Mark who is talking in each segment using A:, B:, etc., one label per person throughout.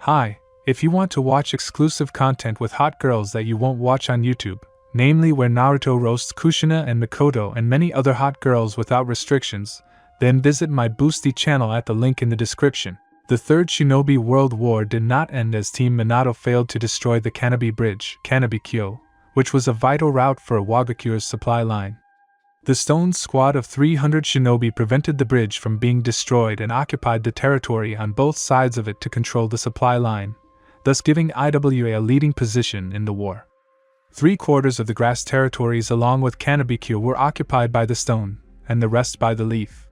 A: Hi, if you want to watch exclusive content with hot girls that you won't watch on YouTube, namely where Naruto roasts Kushina and Mikoto and many other hot girls without restrictions, then visit my Boosty channel at the link in the description. The Third Shinobi World War did not end as Team Minato failed to destroy the Kanabi Bridge, Kanabikyo, which was a vital route for Wagakure's supply line. The Stone Squad of 300 shinobi prevented the bridge from being destroyed and occupied the territory on both sides of it to control the supply line, thus giving IWA a leading position in the war. 3/4 of the grass territories along with Kanabikyo were occupied by the Stone, and the rest by the Leaf.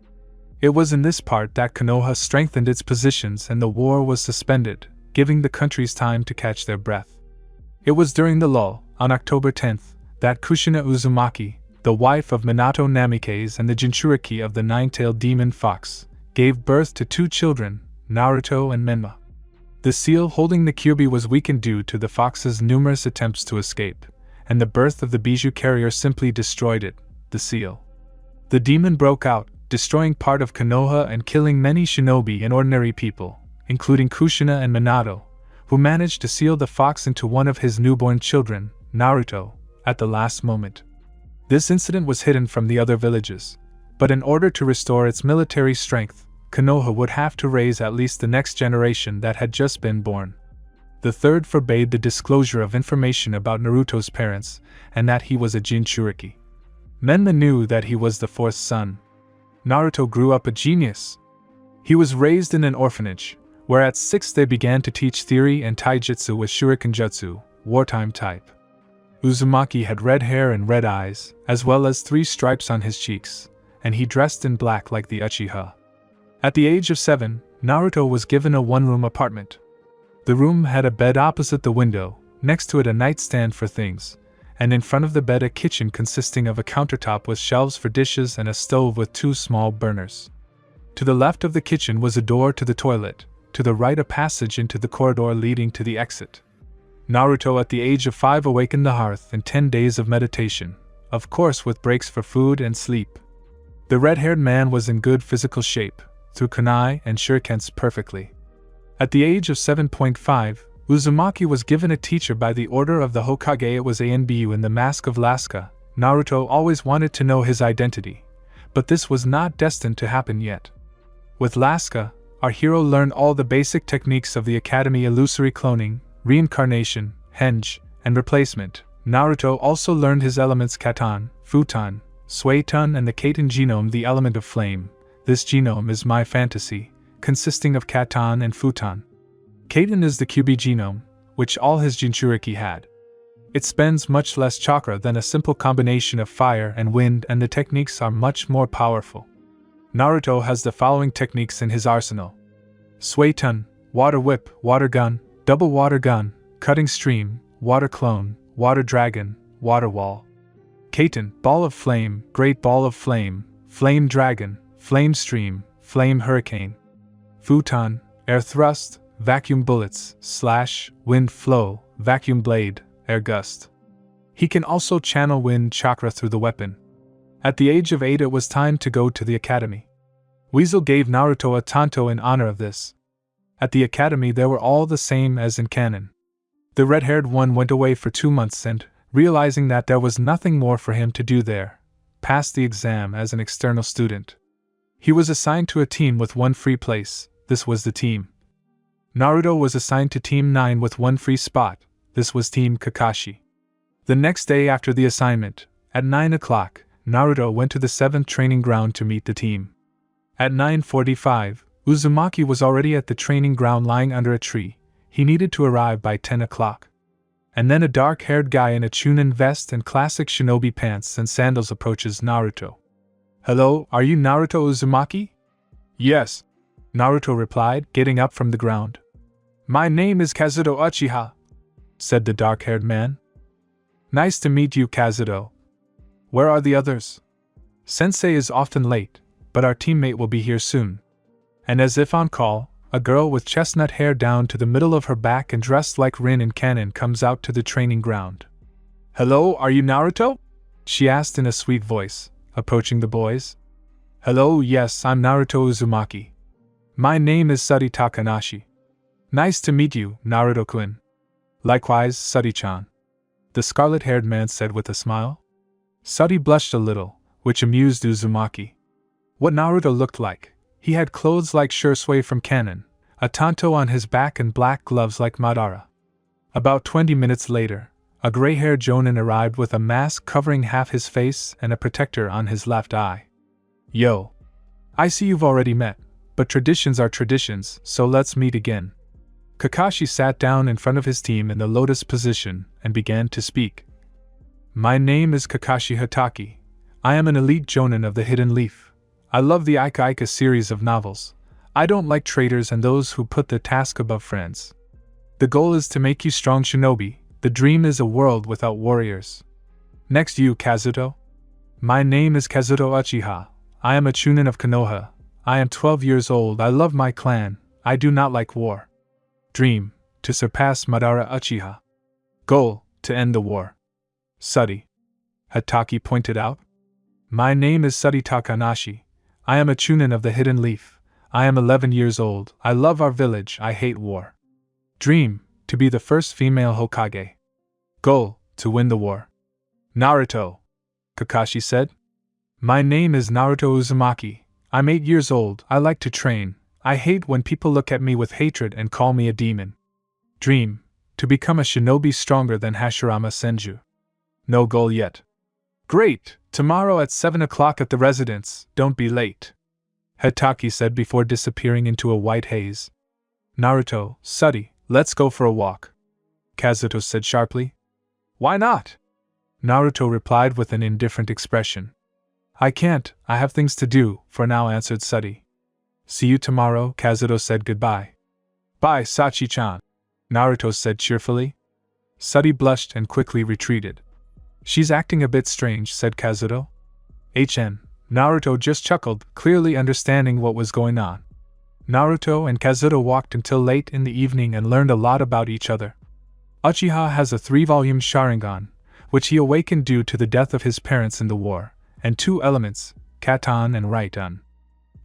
A: It was in this part that Konoha strengthened its positions and the war was suspended, giving the countries time to catch their breath. It was during the lull, on October 10th, that Kushina Uzumaki, the wife of Minato Namikaze and the Jinchuriki of the nine-tailed demon fox, gave birth to 2 children, Naruto and Menma. The seal holding the Kyuubi was weakened due to the fox's numerous attempts to escape, and the birth of the Bijou carrier simply destroyed it, the seal. The demon broke out, destroying part of Konoha and killing many shinobi and ordinary people, including Kushina and Minato, who managed to seal the fox into one of his newborn children, Naruto, at the last moment. This incident was hidden from the other villages, but in order to restore its military strength, Konoha would have to raise at least the next generation that had just been born. The third forbade the disclosure of information about Naruto's parents and that he was a Jinchuriki. Menma knew that he was the 4th son. Naruto grew up a genius. He was raised in an orphanage, where at 6 they began to teach theory and taijutsu with shuriken jutsu, wartime type. Uzumaki had red hair and red eyes, as well as 3 stripes on his cheeks, and he dressed in black like the Uchiha. At the age of 7, Naruto was given a 1-room apartment. The room had a bed opposite the window, next to it a nightstand for things, and in front of the bed a kitchen consisting of a countertop with shelves for dishes and a stove with 2 small burners. To the left of the kitchen was a door to the toilet, to the right a passage into the corridor leading to the exit. Naruto at the age of 5 awakened the hearth in 10 days of meditation, of course with breaks for food and sleep. The red-haired man was in good physical shape, threw kunai and shurikens perfectly. At the age of 7.5, Uzumaki was given a teacher by the order of the Hokage. It was Anbu in the Mask of Lasca. Naruto always wanted to know his identity, but this was not destined to happen yet. With Lasca, our hero learned all the basic techniques of the Academy: illusory cloning, reincarnation, henge, and replacement. Naruto also learned his elements Katan, Futon, Suiton and the Kaiten genome, the element of flame. This genome is my fantasy, consisting of Katan and Futon. Kaiten is the Kyuubi genome, which all his Jinchuriki had. It spends much less chakra than a simple combination of fire and wind, and the techniques are much more powerful. Naruto has the following techniques in his arsenal: Suiton, water whip, water gun, double water gun, cutting stream, water clone, water dragon, water wall. Kaiten, ball of flame, great ball of flame, flame dragon, flame stream, flame hurricane. Futon, air thrust, vacuum bullets, slash, wind flow, vacuum blade, air gust. He can also channel wind chakra through the weapon. At the age of 8 it was time to go to the academy. Weasel gave Naruto a tanto in honor of this. At the academy they were all the same as in canon. The red-haired one went away for 2 months and, realizing that there was nothing more for him to do there, passed the exam as an external student. He was assigned to a team with 1 free place. This was the team. Naruto was assigned to Team 9 with 1 free spot. This was Team Kakashi. The next day after the assignment, at 9 o'clock, Naruto went to the 7th training ground to meet the team. At 9:45, Uzumaki was already at the training ground lying under a tree. He needed to arrive by 10 o'clock. And then a dark-haired guy in a chunin vest and classic shinobi pants and sandals approaches Naruto. "Hello, are you Naruto Uzumaki?" "Yes," Naruto replied, getting up from the ground. "My name is Kazuto Uchiha," said the dark-haired man. "Nice to meet you, Kazuto. Where are the others?" "Sensei is often late, but our teammate will be here soon." And as if on call, a girl with chestnut hair down to the middle of her back and dressed like Rin in canon comes out to the training ground. "Hello, are you Naruto?" she asked in a sweet voice, approaching the boys. "Hello, yes, I'm Naruto Uzumaki. My name is Suri Takanashi." Nice to meet you, Naruto-kun. Likewise, Suddy-chan. The scarlet-haired man said with a smile. Suddy blushed a little, which amused Uzumaki. What Naruto looked like, he had clothes like Shursui from Kanon, a tanto on his back and black gloves like Madara. About 20 minutes later, a gray-haired jonin arrived with a mask covering half his face and a protector on his left eye. Yo! I see you've already met, but traditions are traditions, so let's meet again. Kakashi sat down in front of his team in the lotus position and began to speak. My name is Kakashi Hatake. I am an elite jonin of the Hidden Leaf. I love the Ika Ika series of novels. I don't like traitors and those who put the task above friends. The goal is to make you strong shinobi. The dream is a world without warriors. Next you, Kazuto. My name is Kazuto Uchiha. I am a chunin of Konoha. I am 12 years old. I love my clan. I do not like war. Dream, to surpass Madara Uchiha. Goal, to end the war. Suddy. Hatake pointed out. My name is Suddy Takanashi. I am a chunin of the Hidden Leaf. I am 11 years old. I love our village. I hate war. Dream, to be the first female Hokage. Goal, to win the war. Naruto. Kakashi said. My name is Naruto Uzumaki. I'm 8 years old. I like to train. I hate when people look at me with hatred and call me a demon. Dream, to become a shinobi stronger than Hashirama Senju. No goal yet. Great! Tomorrow at 7 o'clock at the residence, don't be late. Hatake said before disappearing into a white haze. Naruto, Suddy, let's go for a walk. Kazuto said sharply. Why not? Naruto replied with an indifferent expression. I can't, I have things to do, for now, answered Suddy. See you tomorrow, Kazuto said goodbye. Bye, Sachi-chan, Naruto said cheerfully. Suddy blushed and quickly retreated. She's acting a bit strange, said Kazuto. Naruto just chuckled, clearly understanding what was going on. Naruto and Kazuto walked until late in the evening and learned a lot about each other. Uchiha has a 3-volume Sharingan, which he awakened due to the death of his parents in the war, and 2 elements, Katon and Raiden.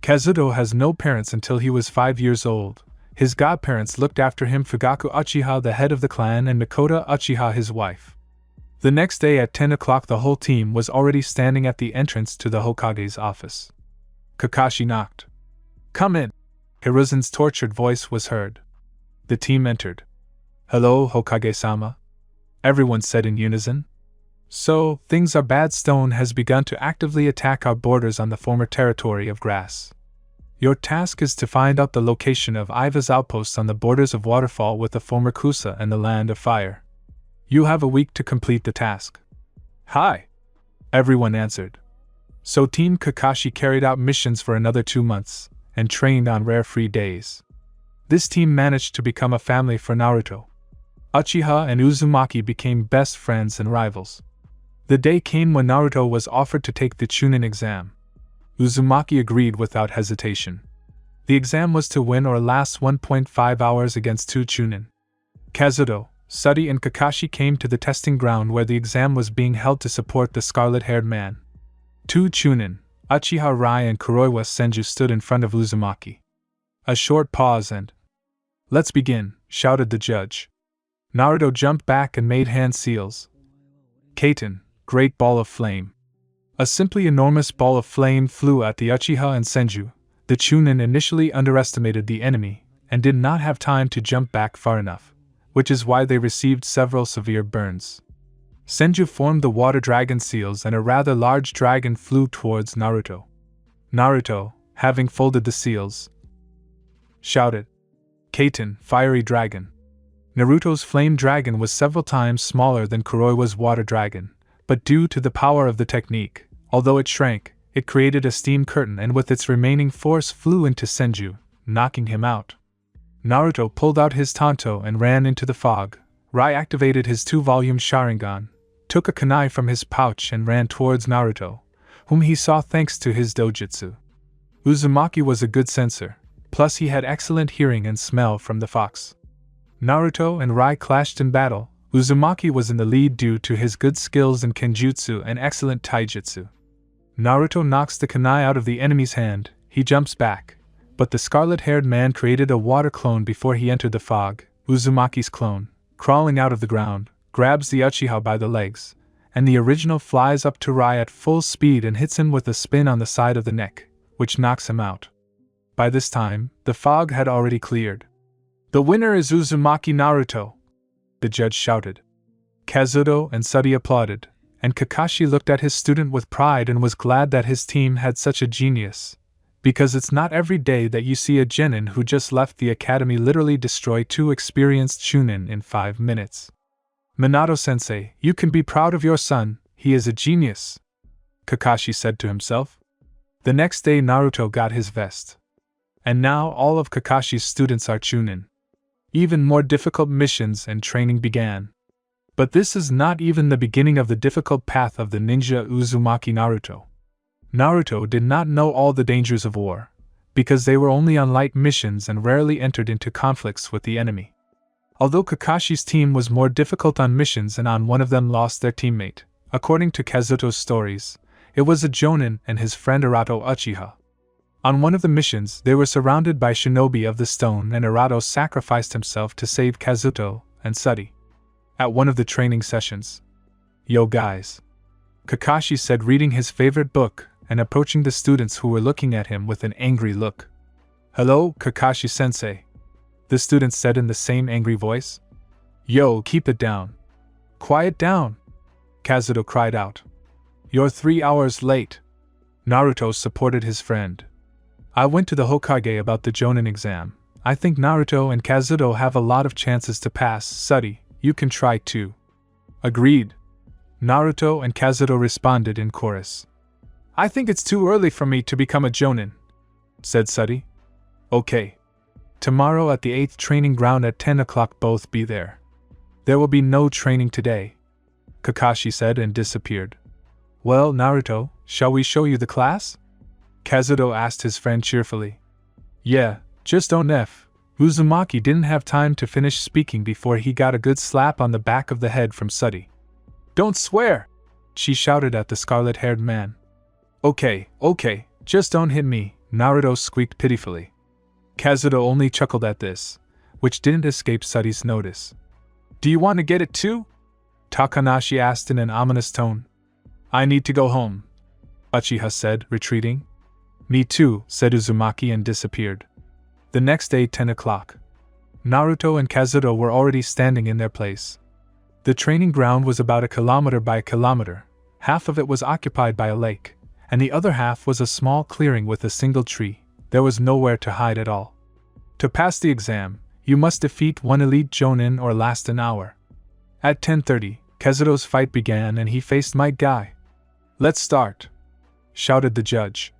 A: Kazuto has no parents until he was 5 years old. His godparents looked after him, Fugaku Uchiha, the head of the clan, and Makoto Uchiha, his wife. The next day at 10 o'clock the whole team was already standing at the entrance to the Hokage's office. Kakashi knocked. Come in. Hiruzen's tortured voice was heard. The team entered. Hello, Hokage-sama. Everyone said in unison. So, things are bad. Stone has begun to actively attack our borders on the former territory of Grass. Your task is to find out the location of Iva's outposts on the borders of Waterfall with the former Kusa and the Land of Fire. You have a week to complete the task. Hi! Everyone answered. So Team Kakashi carried out missions for another 2 months, and trained on rare free days. This team managed to become a family for Naruto. Uchiha and Uzumaki became best friends and rivals. The day came when Naruto was offered to take the Chunin exam. Uzumaki agreed without hesitation. The exam was to win or last 1.5 hours against 2 Chunin. Kazuto, Suddy and Kakashi came to the testing ground where the exam was being held to support the scarlet-haired man. 2 Chunin, Uchiha Rai and Kuroiwa Senju stood in front of Uzumaki. A short pause and... Let's begin, shouted the judge. Naruto jumped back and made hand seals. Kaiten, great ball of flame. A simply enormous ball of flame flew at the Uchiha and Senju. The Chunin initially underestimated the enemy, and did not have time to jump back far enough, which is why they received several severe burns. Senju formed the water dragon seals and a rather large dragon flew towards Naruto. Naruto, having folded the seals, shouted, Kaiten, fiery dragon. Naruto's flame dragon was several times smaller than Kuroiwa's water dragon, but due to the power of the technique, although it shrank, it created a steam curtain and with its remaining force flew into Senju, knocking him out. Naruto pulled out his tanto and ran into the fog. Rai activated his 2-volume Sharingan, took a kunai from his pouch and ran towards Naruto, whom he saw thanks to his dojutsu. Uzumaki was a good sensor, plus he had excellent hearing and smell from the fox. Naruto and Rai clashed in battle. Uzumaki was in the lead due to his good skills in kenjutsu and excellent taijutsu. Naruto knocks the kunai out of the enemy's hand, he jumps back, but the scarlet-haired man created a water clone before he entered the fog. Uzumaki's clone, crawling out of the ground, grabs the Uchiha by the legs, and the original flies up to Rai at full speed and hits him with a spin on the side of the neck, which knocks him out. By this time, the fog had already cleared. "The winner is Uzumaki Naruto!" the judge shouted. Kazuto and Sudi applauded, and Kakashi looked at his student with pride and was glad that his team had such a genius, because it's not every day that you see a genin who just left the academy literally destroy 2 experienced chunin in 5 minutes. "Minato-sensei, you can be proud of your son, he is a genius," Kakashi said to himself. The next day Naruto got his vest. And now all of Kakashi's students are chunin. Even more difficult missions and training began. But this is not even the beginning of the difficult path of the ninja Uzumaki Naruto. Naruto did not know all the dangers of war, because they were only on light missions and rarely entered into conflicts with the enemy. Although Kakashi's team was more difficult on missions and on one of them lost their teammate, according to Kazuto's stories, it was a jonin and his friend Arato Uchiha. On one of the missions, they were surrounded by shinobi of the stone and Arato sacrificed himself to save Kazuto and Sudi. At one of the training sessions, "Yo guys," Kakashi said, reading his favorite book and approaching the students who were looking at him with an angry look. "Hello, Kakashi-sensei," the students said in the same angry voice. "Yo, keep it down. Quiet down," Kazuto cried out. "You're 3 hours late." Naruto supported his friend. "I went to the Hokage about the Jonin exam. I think Naruto and Kazuto have a lot of chances to pass. Sudi, you can try too." "Agreed," Naruto and Kazuto responded in chorus. "I think it's too early for me to become a Jonin," said Sudi. "Okay. Tomorrow at the 8th training ground at 10 o'clock both be there. There will be no training today," Kakashi said and disappeared. "Well, Naruto, shall we show you the class?" Kazuto asked his friend cheerfully. "Yeah, just don't F." Uzumaki didn't have time to finish speaking before he got a good slap on the back of the head from Sudi. "Don't swear!" she shouted at the scarlet-haired man. Okay, just don't hit me," Naruto squeaked pitifully. Kazuto only chuckled at this, which didn't escape Sudi's notice. "Do you want to get it too?" Takanashi asked in an ominous tone. "I need to go home," Uchiha said, retreating. "Me too," said Uzumaki and disappeared. The next day, 10 o'clock. Naruto and Kazuto were already standing in their place. The training ground was about 1 kilometer by 1 kilometer. Half of it was occupied by a lake, and the other half was a small clearing with a single tree. There was nowhere to hide at all. To pass the exam, you must defeat 1 elite Jonin or last an hour. At 10:30, Kazuto's fight began and he faced Might Guy. "Let's start," shouted the judge.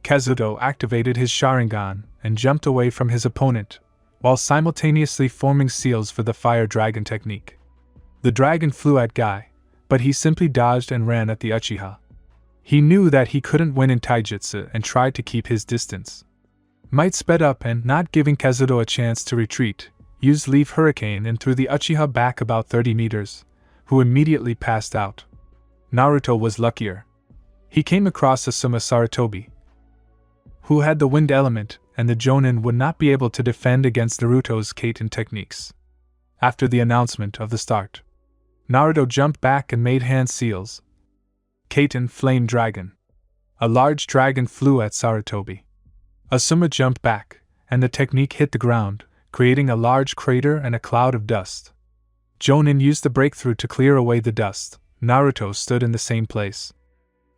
A: Kazuto activated his Sharingan and jumped away from his opponent, while simultaneously forming seals for the Fire Dragon technique. The dragon flew at Guy, but he simply dodged and ran at the Uchiha. He knew that he couldn't win in taijutsu and tried to keep his distance. Might sped up and, not giving Kazuto a chance to retreat, used Leaf Hurricane and threw the Uchiha back about 30 meters, who immediately passed out. Naruto was luckier. He came across Asuma Saratobi, who had the wind element, and the Jonin would not be able to defend against Naruto's Kaiten techniques. After the announcement of the start, Naruto jumped back and made hand seals. Kaiten Flame Dragon. A large dragon flew at Saratobi. Asuma jumped back, and the technique hit the ground, creating a large crater and a cloud of dust. Jonin used the breakthrough to clear away the dust. Naruto stood in the same place.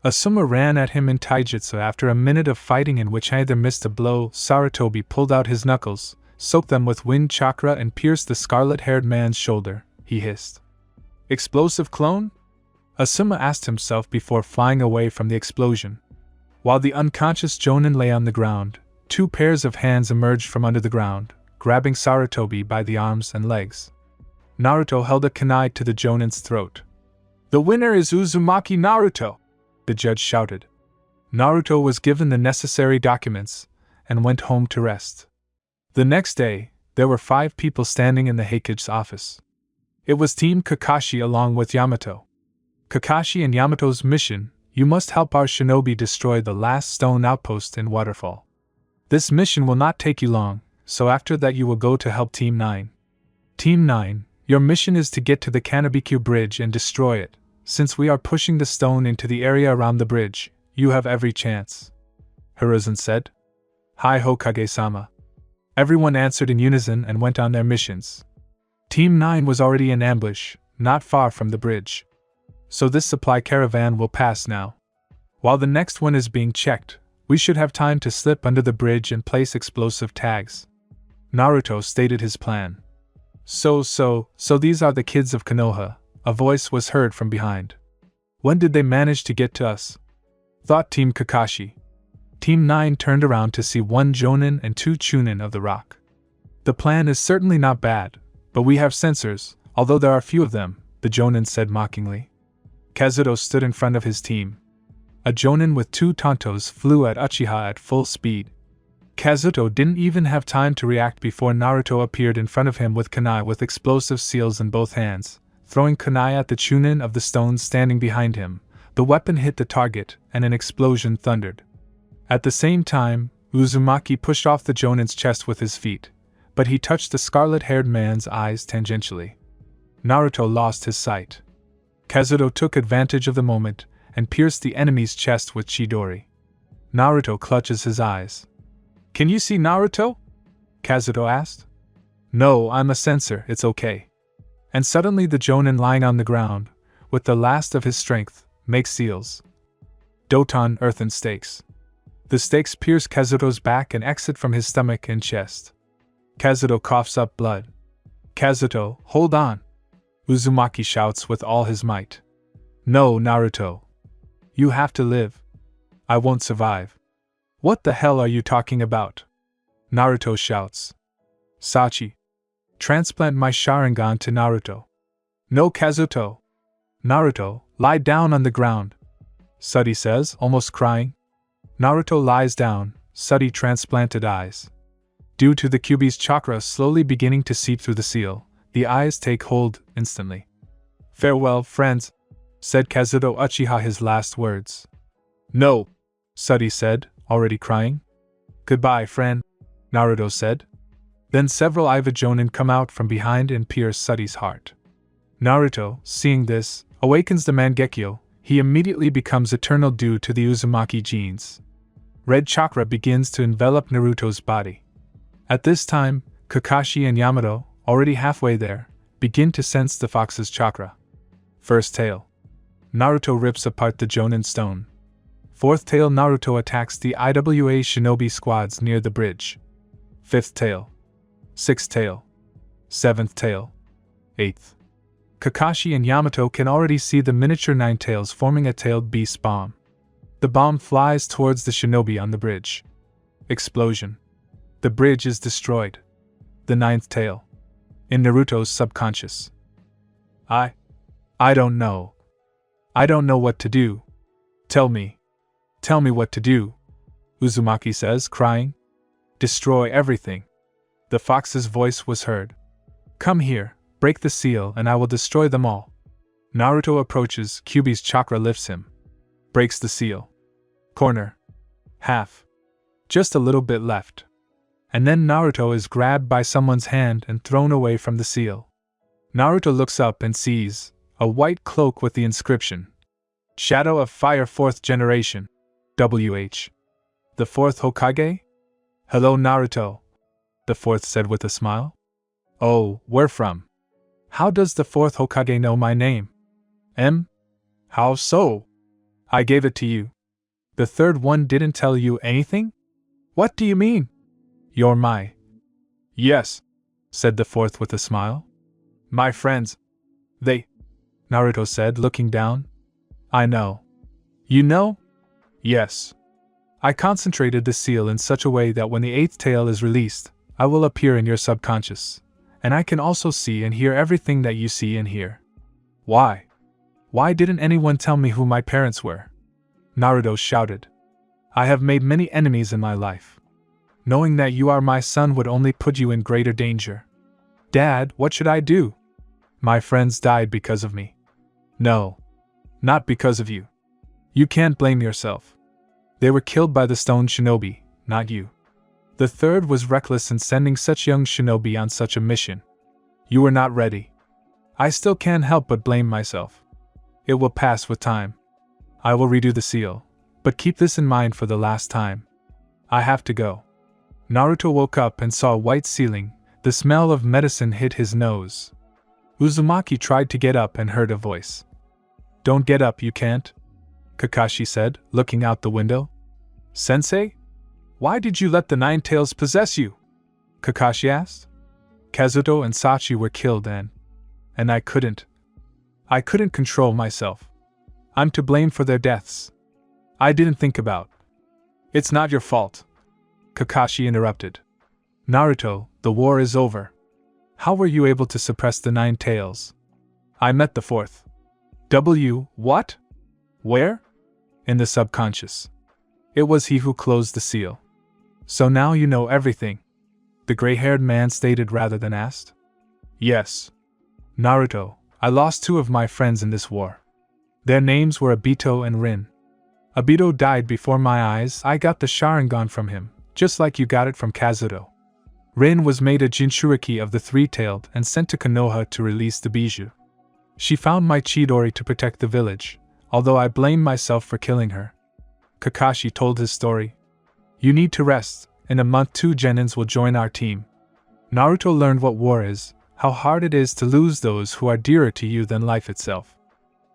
A: Asuma ran at him in taijutsu. After a minute of fighting in which either missed a blow, Saratobi pulled out his knuckles, soaked them with wind chakra and pierced the scarlet-haired man's shoulder. He hissed. "Explosive clone?" Asuma asked himself before flying away from the explosion. While the unconscious Jonin lay on the ground, 2 pairs of hands emerged from under the ground, grabbing Saratobi by the arms and legs. Naruto held a kunai to the Jonin's throat. "The winner is Uzumaki Naruto!" the judge shouted. Naruto was given the necessary documents and went home to rest. The next day, there were 5 people standing in the Heikage's office. It was Team Kakashi along with Yamato. Kakashi and Yamato's mission: you must help our shinobi destroy the last stone outpost in Waterfall. This mission will not take you long, so after that you will go to help Team 9. Team 9, your mission is to get to the Kanabikyu Bridge and destroy it. Since we are pushing the stone into the area around the bridge, you have every chance. Hiruzen said. Hi Hokage-sama. Everyone answered in unison and went on their missions. Team 9 was already in ambush, not far from the bridge. So this supply caravan will pass now. While the next one is being checked, we should have time to slip under the bridge and place explosive tags. Naruto stated his plan. So these are the kids of Konoha, a voice was heard from behind. When did they manage to get to us? Thought Team Kakashi. Team 9 turned around to see 1 Jonin and 2 Chunin of the rock. The plan is certainly not bad, but we have sensors, although there are few of them, the Jonin said mockingly. Kazuto stood in front of his team. A Jonin with 2 Tontos flew at Uchiha at full speed. Kazuto didn't even have time to react before Naruto appeared in front of him with kunai with explosive seals in both hands, throwing kunai at the Chunin of the stones standing behind him. The weapon hit the target, and an explosion thundered. At the same time, Uzumaki pushed off the Jonin's chest with his feet, but he touched the scarlet-haired man's eyes tangentially. Naruto lost his sight. Kazuto took advantage of the moment and pierced the enemy's chest with Chidori. Naruto clutches his eyes. Can you see Naruto? Kazuto asked. No, I'm a sensor, it's okay. And suddenly the Jonin lying on the ground, with the last of his strength, makes seals. Doton earthen stakes. The stakes pierce Kazuto's back and exit from his stomach and chest. Kazuto coughs up blood. Kazuto, hold on! Uzumaki shouts with all his might. No, Naruto. You have to live. I won't survive. What the hell are you talking about? Naruto shouts. Sachi. Transplant my Sharingan to Naruto. No, Kazuto. Naruto, lie down on the ground. Suddy says, almost crying. Naruto lies down, Suddy transplanted eyes. Due to the Kyuubi's chakra slowly beginning to seep through the seal, the eyes take hold instantly. Farewell, friends, said Kazuto Uchiha his last words. No, Suddy said, already crying. Goodbye, friend, Naruto said. Then several Iva Jonin come out from behind and pierce Suddy's heart. Naruto, seeing this, awakens the Mangekyo. He immediately becomes eternal due to the Uzumaki genes. Red chakra begins to envelop Naruto's body. At this time, Kakashi and Yamato, already halfway there, begin to sense the fox's chakra. First tail. Naruto rips apart the Jonin stone. Fourth tail. Naruto attacks the IWA shinobi squads near the bridge. Fifth tail. Sixth tail. Seventh tail. Eighth. Kakashi and Yamato can already see the miniature nine tails forming a tailed beast bomb. The bomb flies towards the shinobi on the bridge. Explosion. The bridge is destroyed. The ninth tail. In Naruto's subconscious. I don't know. I don't know what to do. Tell me what to do, Uzumaki says, crying. Destroy everything. The fox's voice was heard. Come here, break the seal and I will destroy them all. Naruto approaches, Kyuubi's chakra lifts him. Breaks the seal. Corner. Half. Just a little bit left. And then Naruto is grabbed by someone's hand and thrown away from the seal. Naruto looks up and sees a white cloak with the inscription, Shadow of Fire 4th Generation, WH. The 4th Hokage? Hello, Naruto, the 4th said with a smile. Oh, where from? How does the 4th Hokage know my name? How so? I gave it to you. The third one didn't tell you anything? What do you mean? You're my... Yes, said the 4th with a smile. My friends. They... Naruto said, looking down. I know. You know? Yes. I concentrated the seal in such a way that when the 8th tail is released, I will appear in your subconscious, and I can also see and hear everything that you see and hear. Why? Why didn't anyone tell me who my parents were? Naruto shouted. I have made many enemies in my life. Knowing that you are my son would only put you in greater danger. Dad, what should I do? My friends died because of me. No. Not because of you. You can't blame yourself. They were killed by the stone shinobi, not you. The third was reckless in sending such young shinobi on such a mission. You were not ready. I still can't help but blame myself. It will pass with time. I will redo the seal, but keep this in mind for the last time. I have to go. Naruto woke up and saw a white ceiling. The smell of medicine hit his nose. Uzumaki tried to get up and heard a voice. Don't get up, you can't, Kakashi said, looking out the window. Sensei? Why did you let the Nine Tails possess you? Kakashi asked. Kazuto and Sachi were killed and I couldn't control myself. I'm to blame for their deaths. I didn't think about. It's not your fault, Kakashi interrupted. Naruto, the war is over. How were you able to suppress the Nine Tails? I met the fourth. What? Where? In the subconscious. It was he who closed the seal. So now you know everything, the gray-haired man stated rather than asked. Yes. Naruto, I lost two of my friends in this war. Their names were Obito and Rin. Obito died before my eyes. I got the Sharingan from him, just like you got it from Kazuto. Rin was made a Jinchuriki of the Three-Tailed and sent to Konoha to release the Bijou. She found my Chidori to protect the village, although I blame myself for killing her. Kakashi told his story. You need to rest. In a month 2 Genins will join our team. Naruto learned what war is, how hard it is to lose those who are dearer to you than life itself.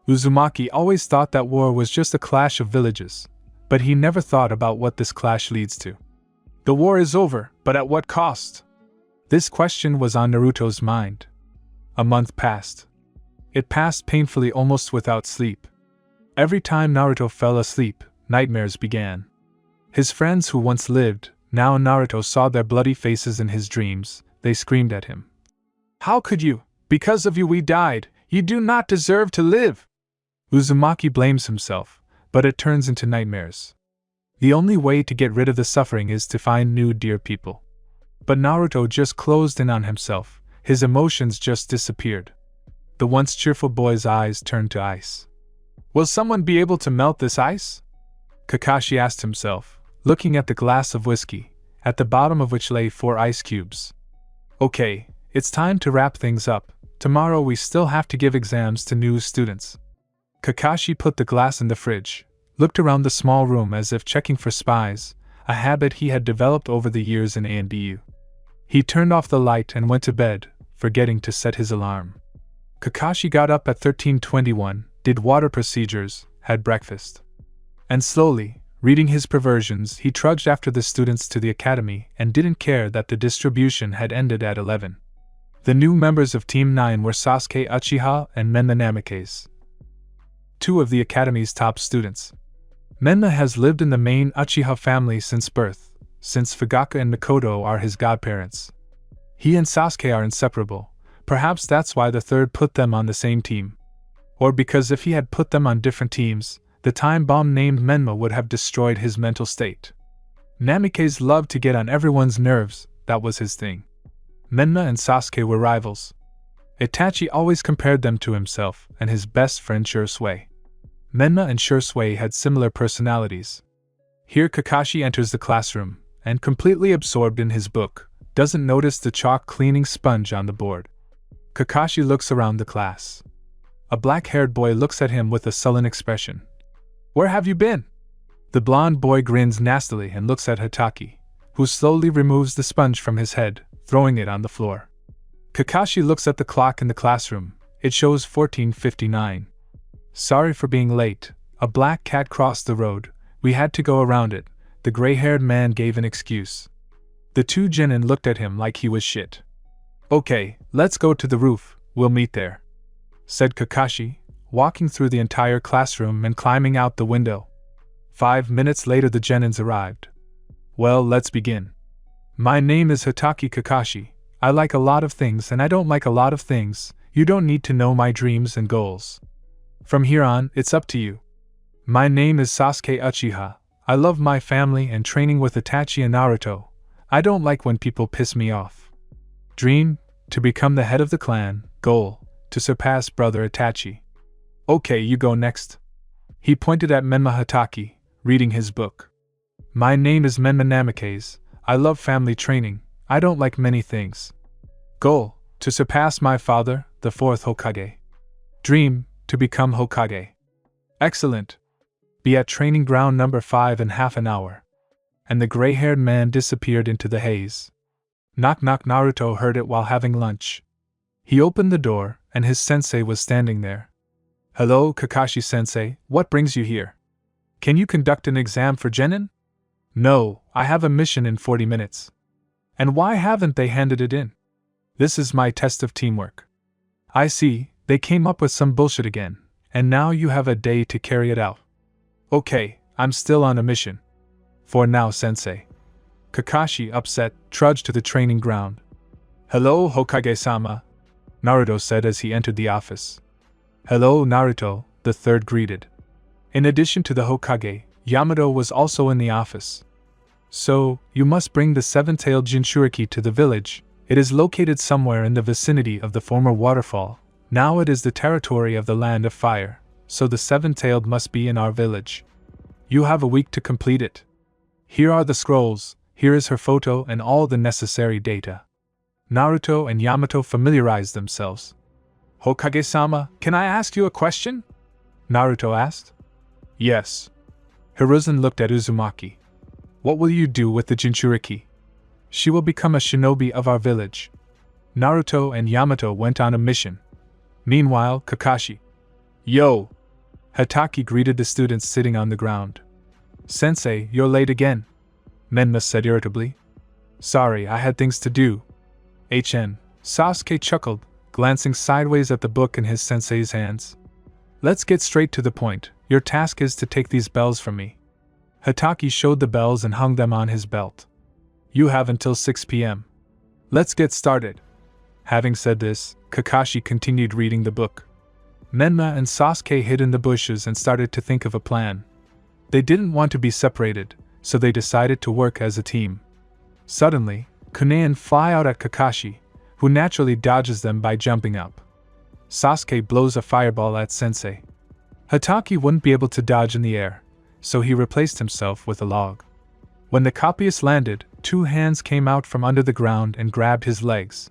A: Uzumaki always thought that war was just a clash of villages, but he never thought about what this clash leads to. The war is over, but at what cost? This question was on Naruto's mind. A month passed. It passed painfully, almost without sleep. Every time Naruto fell asleep, nightmares began. His friends who once lived, now Naruto saw their bloody faces in his dreams. They screamed at him. How could you? Because of you we died. You do not deserve to live. Uzumaki blames himself, but it turns into nightmares. The only way to get rid of the suffering is to find new dear people. But Naruto just closed in on himself. His emotions just disappeared. The once cheerful boy's eyes turned to ice. Will someone be able to melt this ice? Kakashi asked himself, looking at the glass of whiskey, at the bottom of which lay 4 ice cubes. Okay, it's time to wrap things up. Tomorrow we still have to give exams to new students. Kakashi put the glass in the fridge, looked around the small room as if checking for spies, a habit he had developed over the years in ANBU. He turned off the light and went to bed, forgetting to set his alarm. Kakashi got up at 13:21, did water procedures, had breakfast. And slowly, reading his perversions, he trudged after the students to the academy and didn't care that the distribution had ended at 11. The new members of Team 9 were Sasuke Uchiha and Menma Namikaze, 2 of the academy's top students. Menma has lived in the main Uchiha family since birth, since Fugaka and Mikoto are his godparents. He and Sasuke are inseparable. Perhaps that's why the third put them on the same team. Or because if he had put them on different teams, the time bomb named Menma would have destroyed his mental state. Namikaze loved to get on everyone's nerves, that was his thing. Menma and Sasuke were rivals. Itachi always compared them to himself and his best friend Shursui. Menma and Shursui had similar personalities. Here Kakashi enters the classroom, and completely absorbed in his book, doesn't notice the chalk cleaning sponge on the board. Kakashi looks around the class. A black-haired boy looks at him with a sullen expression. Where have you been? The blonde boy grins nastily and looks at Hitaki, who slowly removes the sponge from his head, throwing it on the floor. Kakashi looks at the clock in the classroom. It shows 14:59. Sorry for being late. A black cat crossed the road. We had to go around it. The gray-haired man gave an excuse. The 2 genin looked at him like he was shit. Okay, let's go to the roof. We'll meet there, said Kakashi, walking through the entire classroom and climbing out the window. 5 minutes later the genins arrived. Well, let's begin. My name is Hitaki Kakashi. I like a lot of things and I don't like a lot of things. You don't need to know my dreams and goals. From here on, it's up to you. My name is Sasuke Uchiha. I love my family and training with Itachi and Naruto. I don't like when people piss me off. Dream, to become the head of the clan. Goal, to surpass brother Itachi. Okay, you go next. He pointed at Menma Hitaki, reading his book. My name is Menma Namikaze. I love family training. I don't like many things. Goal: to surpass my father, the 4th Hokage. Dream: to become Hokage. Excellent. Be at training ground number 5 in half an hour. And the gray-haired man disappeared into the haze. Knock knock. Naruto heard it while having lunch. He opened the door, and his sensei was standing there. Hello, Kakashi-sensei, what brings you here? Can you conduct an exam for Genin? No, I have a mission in 40 minutes. And why haven't they handed it in? This is my test of teamwork. I see, they came up with some bullshit again, and now you have a day to carry it out. Okay, I'm still on a mission. For now, sensei. Kakashi, upset, trudged to the training ground. Hello, Hokage-sama, Naruto said as he entered the office. Hello, Naruto, the third greeted. In addition to the Hokage, Yamato was also in the office. So, you must bring the seven-tailed Jinchuriki to the village. It is located somewhere in the vicinity of the former waterfall. Now it is the territory of the Land of Fire, so the seven-tailed must be in our village. You have a week to complete it. Here are the scrolls, here is her photo and all the necessary data. Naruto and Yamato familiarized themselves. Hokage-sama, can I ask you a question? Naruto asked. Yes. Hiruzen looked at Uzumaki. What will you do with the Jinchuriki? She will become a shinobi of our village. Naruto and Yamato went on a mission. Meanwhile, Kakashi. Yo! Hatake greeted the students sitting on the ground. Sensei, you're late again, Menma said irritably. Sorry, I had things to do. Sasuke chuckled, glancing sideways at the book in his sensei's hands. Let's get straight to the point. Your task is to take these bells from me. Hatake showed the bells and hung them on his belt. You have until 6 p.m. Let's get started. Having said this, Kakashi continued reading the book. Menma and Sasuke hid in the bushes and started to think of a plan. They didn't want to be separated, so they decided to work as a team. Suddenly, Kunein fly out at Kakashi, who naturally dodges them by jumping up. Sasuke blows a fireball at Sensei. Hatake wouldn't be able to dodge in the air, so he replaced himself with a log. When the copyist landed, 2 hands came out from under the ground and grabbed his legs.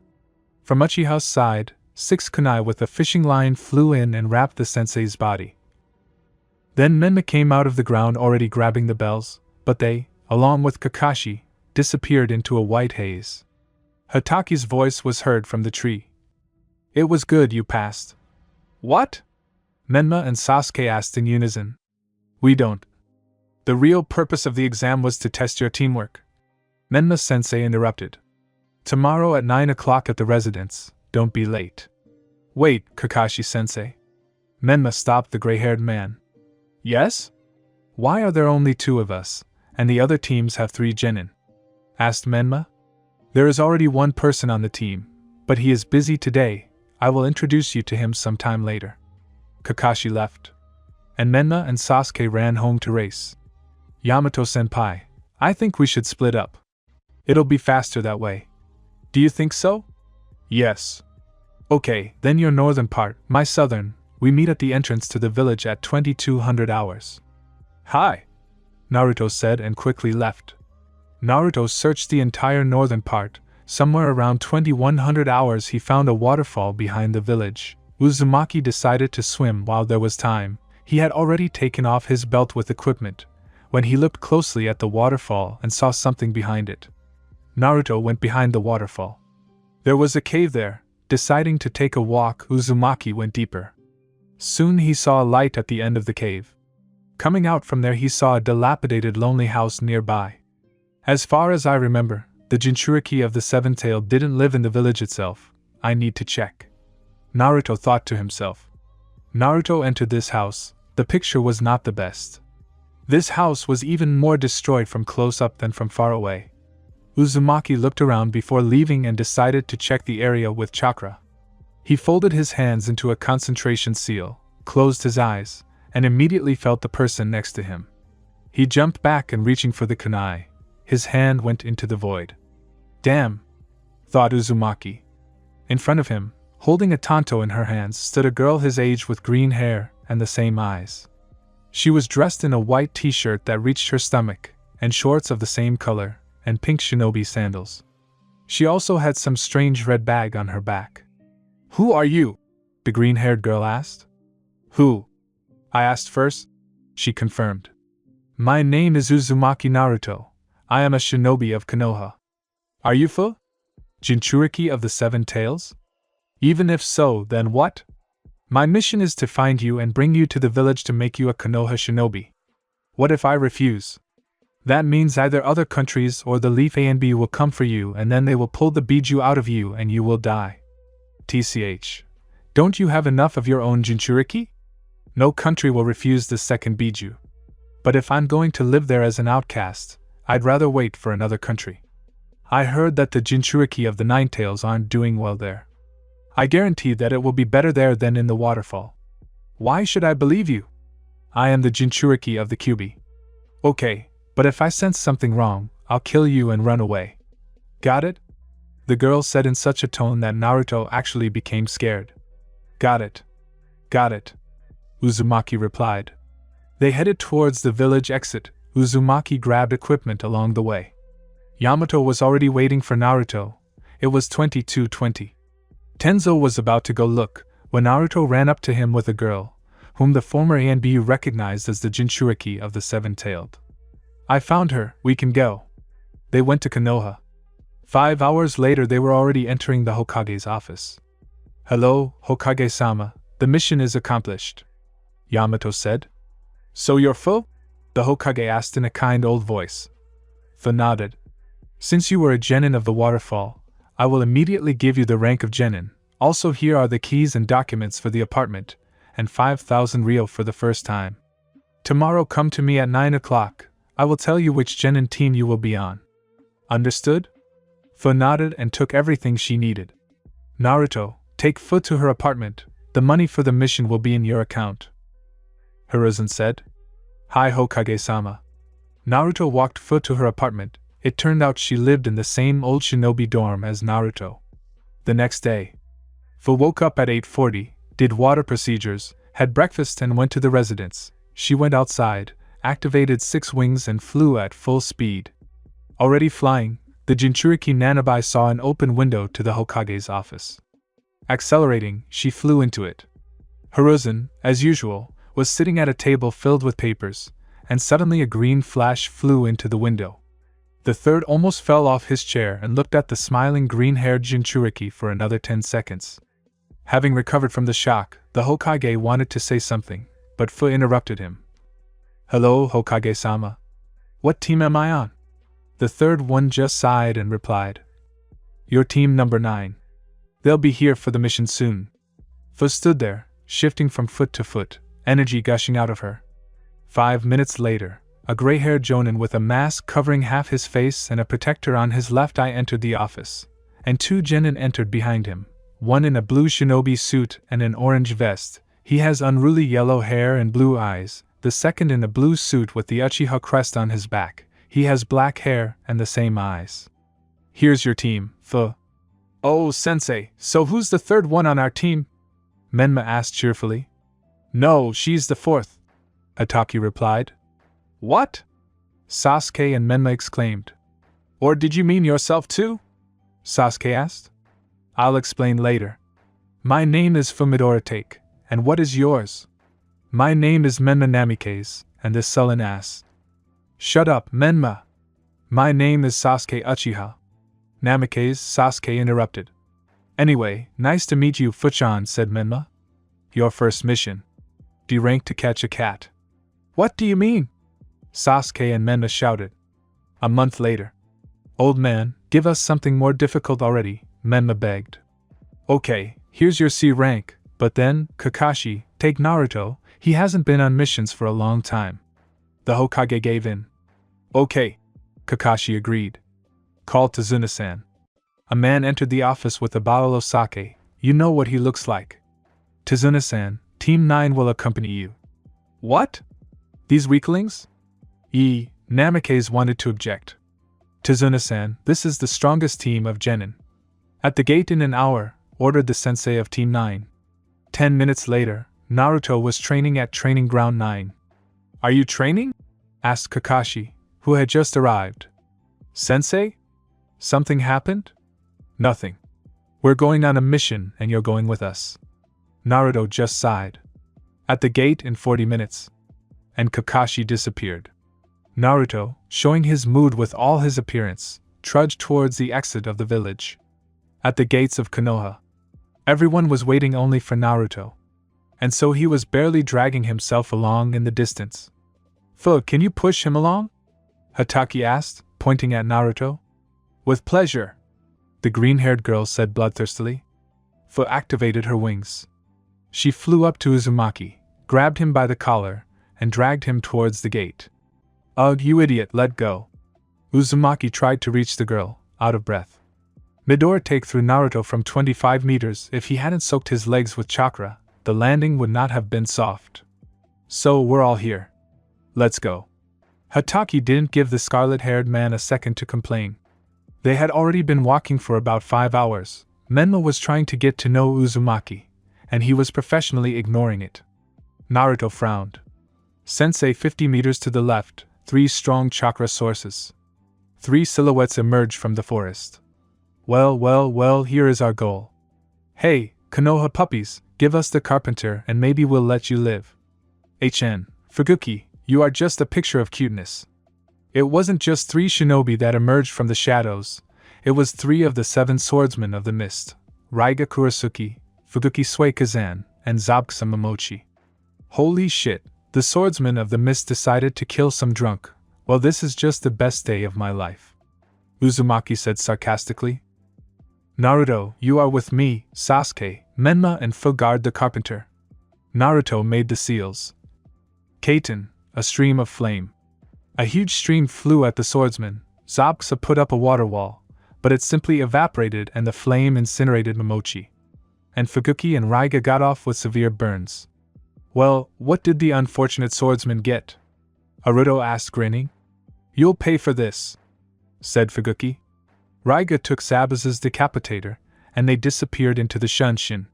A: From Uchiha's side, 6 kunai with a fishing line flew in and wrapped the sensei's body. Then Menma came out of the ground already grabbing the bells, but they, along with Kakashi, disappeared into a white haze. Hatake's voice was heard from the tree. It was good you passed. What? Menma and Sasuke asked in unison. We don't. The real purpose of the exam was to test your teamwork. Menma-sensei interrupted. Tomorrow at 9 o'clock at the residence, don't be late. Wait, Kakashi-sensei. Menma stopped the gray-haired man. Yes? Why are there only 2 of us, and the other teams have 3 genin? Asked Menma. There is already 1 person on the team, but he is busy today. I will introduce you to him sometime later. Kakashi left. And Menma and Sasuke ran home to race. Yamato-senpai, I think we should split up. It'll be faster that way. Do you think so? Yes. Okay, then your northern part, my southern, we meet at the entrance to the village at 2200 hours. Hi, Naruto said and quickly left. Naruto searched the entire northern part. Somewhere around 2100 hours he found a waterfall behind the village. Uzumaki decided to swim while there was time. He had already taken off his belt with equipment, when he looked closely at the waterfall and saw something behind it. Naruto went behind the waterfall. There was a cave there. Deciding to take a walk, Uzumaki went deeper. Soon he saw a light at the end of the cave. Coming out from there he saw a dilapidated lonely house nearby. As far as I remember, the Jinchuriki of the Seven-Tailed didn't live in the village itself. I need to check. Naruto thought to himself. Naruto entered this house. The picture was not the best. This house was even more destroyed from close up than from far away. Uzumaki looked around before leaving and decided to check the area with chakra. He folded his hands into a concentration seal, closed his eyes, and immediately felt the person next to him. He jumped back and reaching for the kunai, his hand went into the void. Damn! Thought Uzumaki. In front of him, holding a tanto in her hands, stood a girl his age with green hair and the same eyes. She was dressed in a white t-shirt that reached her stomach, and shorts of the same color, and pink shinobi sandals. She also had some strange red bag on her back. "Who are you?" the green-haired girl asked. "Who?" I asked first. She confirmed. "My name is Uzumaki Naruto. I am a shinobi of Konoha." "Are you Fu? Jinchuriki of the Seven Tails?" "Even if so, then what?" "My mission is to find you and bring you to the village to make you a Konoha shinobi." "What if I refuse?" "That means either other countries or the Leaf A and B will come for you and then they will pull the Biju out of you and you will die." "TCH. Don't you have enough of your own Jinchuriki?" "No country will refuse the second Biju. But if I'm going to live there as an outcast, I'd rather wait for another country. I heard that the Jinchuriki of the Nine Tails aren't doing well there. I guarantee that it will be better there than in the waterfall." "Why should I believe you?" "I am the Jinchuriki of the Kyubi." "Okay, but if I sense something wrong, I'll kill you and run away." "Got it?" the girl said in such a tone that Naruto actually became scared. "Got it. Got it," Uzumaki replied. They headed towards the village exit. Uzumaki grabbed equipment along the way. Yamato was already waiting for Naruto. It was 22:20. Tenzo was about to go look, when Naruto ran up to him with a girl, whom the former ANBU recognized as the Jinchuriki of the Seven-Tailed. "I found her, we can go." They went to Konoha. 5 hours later they were already entering the Hokage's office. "Hello, Hokage-sama, the mission is accomplished," Yamato said. "So you're Fu?" the Hokage asked in a kind old voice. Fu nodded. "Since you were a genin of the waterfall, I will immediately give you the rank of genin. Also here are the keys and documents for the apartment, and 5,000 ryo for the first time. Tomorrow come to me at 9 o'clock, I will tell you which genin team you will be on. Understood?" Fu nodded and took everything she needed. "Naruto, take Fu to her apartment, the money for the mission will be in your account," Hiruzen said. "Hi Hokage-sama." Naruto walked Fu to her apartment. It turned out she lived in the same old shinobi dorm as Naruto. The next day, Fu woke up at 8:40, did water procedures, had breakfast and went to the residence. She went outside, activated 6 wings and flew at full speed. Already flying, the Jinchuriki Nanabai saw an open window to the Hokage's office. Accelerating, she flew into it. Hiruzen, as usual, was sitting at a table filled with papers, and suddenly a green flash flew into the window. The third almost fell off his chair and looked at the smiling green-haired Jinchuriki for another 10 seconds. Having recovered from the shock, the Hokage wanted to say something, but Fu interrupted him. "Hello, Hokage-sama. What team am I on?" The third one just sighed and replied. "Your team number 9. They'll be here for the mission soon." Fu stood there, shifting from foot to foot, energy gushing out of her. 5 minutes later, a gray-haired jonin with a mask covering half his face and a protector on his left eye entered the office, and 2 genin entered behind him, one in a blue shinobi suit and an orange vest. He has unruly yellow hair and blue eyes, the second in a blue suit with the Uchiha crest on his back. He has black hair and the same eyes. "Here's your team, Fu." "Oh, sensei, so who's the third one on our team?" Menma asked cheerfully. "No, she's the 4th, Ataki replied. "What?" Sasuke and Menma exclaimed. "Or did you mean yourself too?" Sasuke asked. "I'll explain later. My name is Fumidora Take, and what is yours?" "My name is Menma Namikaze, and this sullen ass." "Shut up, Menma. My name is Sasuke Uchiha." Namikaze, Sasuke interrupted. "Anyway, nice to meet you, Fuchan," said Menma. "Your first mission. D rank to catch a cat." "What do you mean?" Sasuke and Menma shouted. A month later. "Old man, give us something more difficult already," Menma begged. "Okay, here's your C rank, but then, Kakashi, take Naruto, he hasn't been on missions for a long time." The Hokage gave in. "Okay," Kakashi agreed. "Call Tazuna-san." A man entered the office with a bottle of sake. "You know what he looks like." "Tazuna-san, Team 9 will accompany you." "What? These weaklings?" Namikaze wanted to object. "Tazuna-san, this is the strongest team of genin." "At the gate in an hour," ordered the sensei of Team 9. 10 minutes later, Naruto was training at Training Ground 9. "Are you training?" asked Kakashi, who had just arrived. Sensei? Something happened? Nothing. We're going on a mission and you're going with us. Naruto just sighed. At the gate in 40 minutes. And Kakashi disappeared. Naruto, showing his mood with all his appearance, trudged towards the exit of the village. At the gates of Konoha, everyone was waiting only for Naruto. And so he was barely dragging himself along in the distance. Can you push him along? Hatake asked, pointing at Naruto. With pleasure, the green-haired girl said bloodthirstily. Activated her wings. She flew up to Uzumaki, grabbed him by the collar, and dragged him towards the gate. Ugh, you idiot, let go. Uzumaki tried to reach the girl, out of breath. Midori take through Naruto from 25 meters. If he hadn't soaked his legs with chakra, the landing would not have been soft. So we're all here. Let's go. Hatake didn't give the scarlet-haired man a second to complain. They had already been walking for about 5 hours. Menma was trying to get to know Uzumaki, and he was professionally ignoring it. Naruto frowned. Sensei, 50 meters to the left, 3 strong chakra sources. 3 silhouettes emerged from the forest. Well, here is our goal. Hey, Konoha puppies, give us the carpenter and maybe we'll let you live. Fuguki, you are just a picture of cuteness. It wasn't just 3 shinobi that emerged from the shadows, it was 3 of the 7 swordsmen of the mist, Raiga Kurasuki, Fuguki Suikazan, and Zabkusa Momochi. Holy shit, the swordsmen of the mist decided to kill some drunk. Well, this is just the best day of my life. Uzumaki said sarcastically. Naruto, you are with me, Sasuke, Menma and Fu guard the carpenter. Naruto made the seals. Kaiten, a stream of flame. A huge stream flew at the swordsman. Zabkusa put up a water wall, but it simply evaporated and the flame incinerated Momochi. And Fuguki and Raiga got off with severe burns. Well, what did the unfortunate swordsman get? Naruto asked, grinning. You'll pay for this, said Fuguki. Raiga took Zabuza's decapitator, and they disappeared into the Shunshin.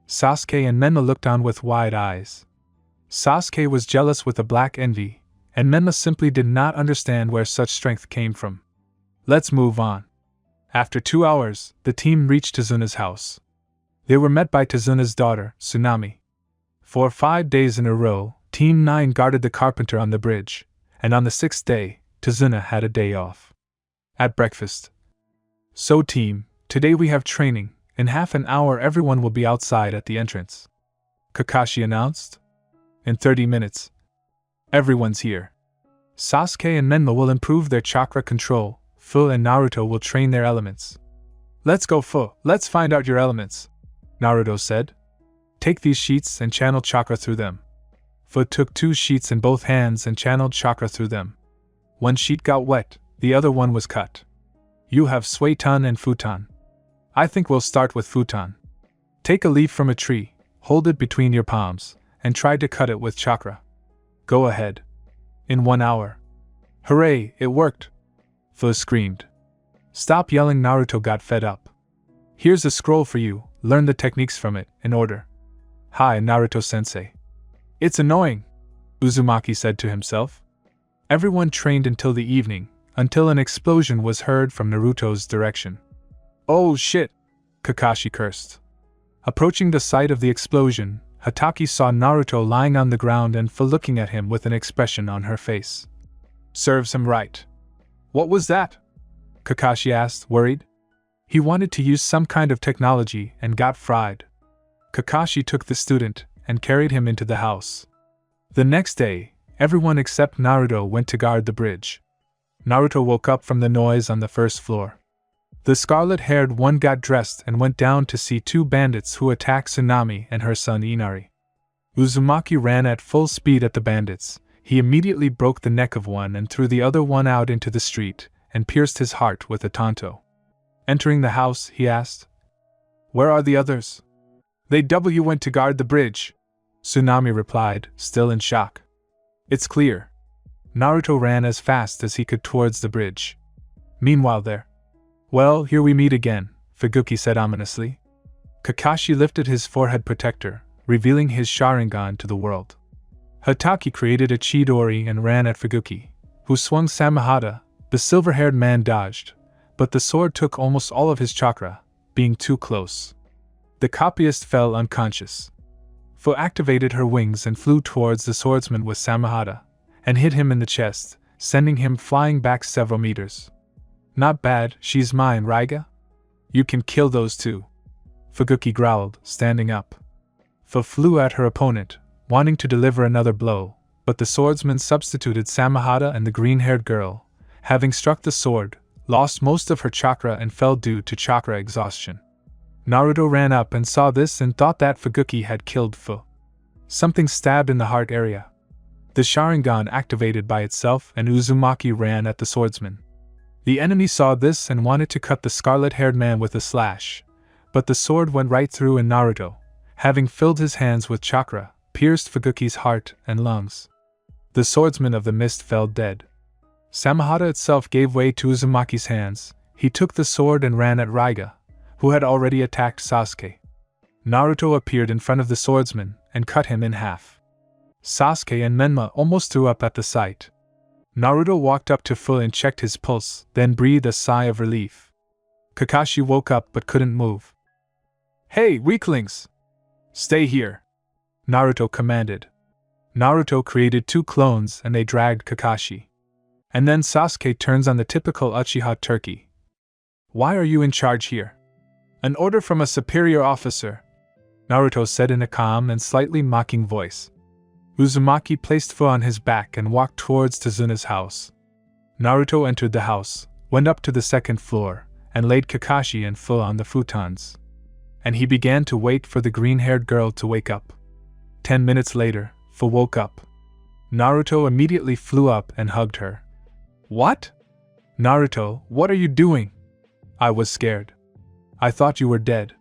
A: Sasuke and Menma looked on with wide eyes. Sasuke was jealous with a black envy, and Menma simply did not understand where such strength came from. Let's move on. After 2 hours, the team reached Tazuna's house. They were met by Tazuna's daughter, Tsunami. For 5 days in a row, Team 9 guarded the carpenter on the bridge, and on the 6th day, Tazuna had a day off. At breakfast. So team, today we have training. In half an hour everyone will be outside at the entrance. Kakashi announced. In 30 minutes. Everyone's here. Sasuke and Menma will improve their chakra control. Fu and Naruto will train their elements. Let's go Fu, let's find out your elements, Naruto said. Take these sheets and channel chakra through them. Fu took 2 sheets in both hands and channeled chakra through them. One sheet got wet, the other one was cut. You have Suiton and Futon. I think we'll start with Futon. Take a leaf from a tree, hold it between your palms, and try to cut it with chakra. Go ahead. In 1 hour. Hooray, it worked! Fu screamed. Stop yelling, Naruto got fed up. Here's a scroll for you, learn the techniques from it, in order. Hi, Naruto-sensei. It's annoying, Uzumaki said to himself. Everyone trained until the evening, until an explosion was heard from Naruto's direction. Oh shit! Kakashi cursed. Approaching the site of the explosion, Hatake saw Naruto lying on the ground and Fu looking at him with an expression on her face. Serves him right. What was that? Kakashi asked, worried. He wanted to use some kind of technology and got fried. Kakashi took the student and carried him into the house. The next day, everyone except Naruto went to guard the bridge. Naruto woke up from the noise on the first floor. The scarlet-haired one got dressed and went down to see 2 bandits who attacked Tsunami and her son Inari. Uzumaki ran at full speed at the bandits. He immediately broke the neck of one and threw the other one out into the street, and pierced his heart with a tanto. Entering the house, he asked, Where are the others? They went to guard the bridge, Tsunami replied, still in shock. It's clear. Naruto ran as fast as he could towards the bridge. Meanwhile there. Well, here we meet again, Fuguki said ominously. Kakashi lifted his forehead protector, revealing his Sharingan to the world. Hatake created a Chidori and ran at Fuguki, who swung Samehada, The silver-haired man dodged, but the sword took almost all of his chakra, being too close. The copyist fell unconscious. Fu activated her wings and flew towards the swordsman with Samahata, and hit him in the chest, sending him flying back several meters. Not bad, she's mine, Raiga? You can kill those two. Fuguki growled, standing up. Fu flew at her opponent, wanting to deliver another blow, but the swordsman substituted Samahata, and the green-haired girl, having struck the sword, lost most of her chakra and fell due to chakra exhaustion. Naruto ran up and saw this and thought that Fuguki had killed Fu. Something stabbed in the heart area. The Sharingan activated by itself and Uzumaki ran at the swordsman. The enemy saw this and wanted to cut the scarlet-haired man with a slash, but the sword went right through and Naruto, having filled his hands with chakra, pierced Fuguki's heart and lungs. The swordsman of the mist fell dead. Samahata itself gave way to Uzumaki's hands. He took the sword and ran at Raiga, who had already attacked Sasuke. Naruto appeared in front of the swordsman and cut him in half. Sasuke and Menma almost threw up at the sight. Naruto walked up to Fu and checked his pulse, then breathed a sigh of relief. Kakashi woke up but couldn't move. "Hey, weaklings! Stay here!" Naruto commanded. Naruto created 2 clones and they dragged Kakashi. And then Sasuke turns on the typical Uchiha turkey. "Why are you in charge here?" "An order from a superior officer," Naruto said in a calm and slightly mocking voice. Uzumaki placed Fu on his back and walked towards Tazuna's house. Naruto entered the house, went up to the 2nd floor, and laid Kakashi and Fu on the futons. And he began to wait for the green-haired girl to wake up. 10 minutes later, Fu woke up. Naruto immediately flew up and hugged her. "What? Naruto, what are you doing?" "I was scared. I thought you were dead."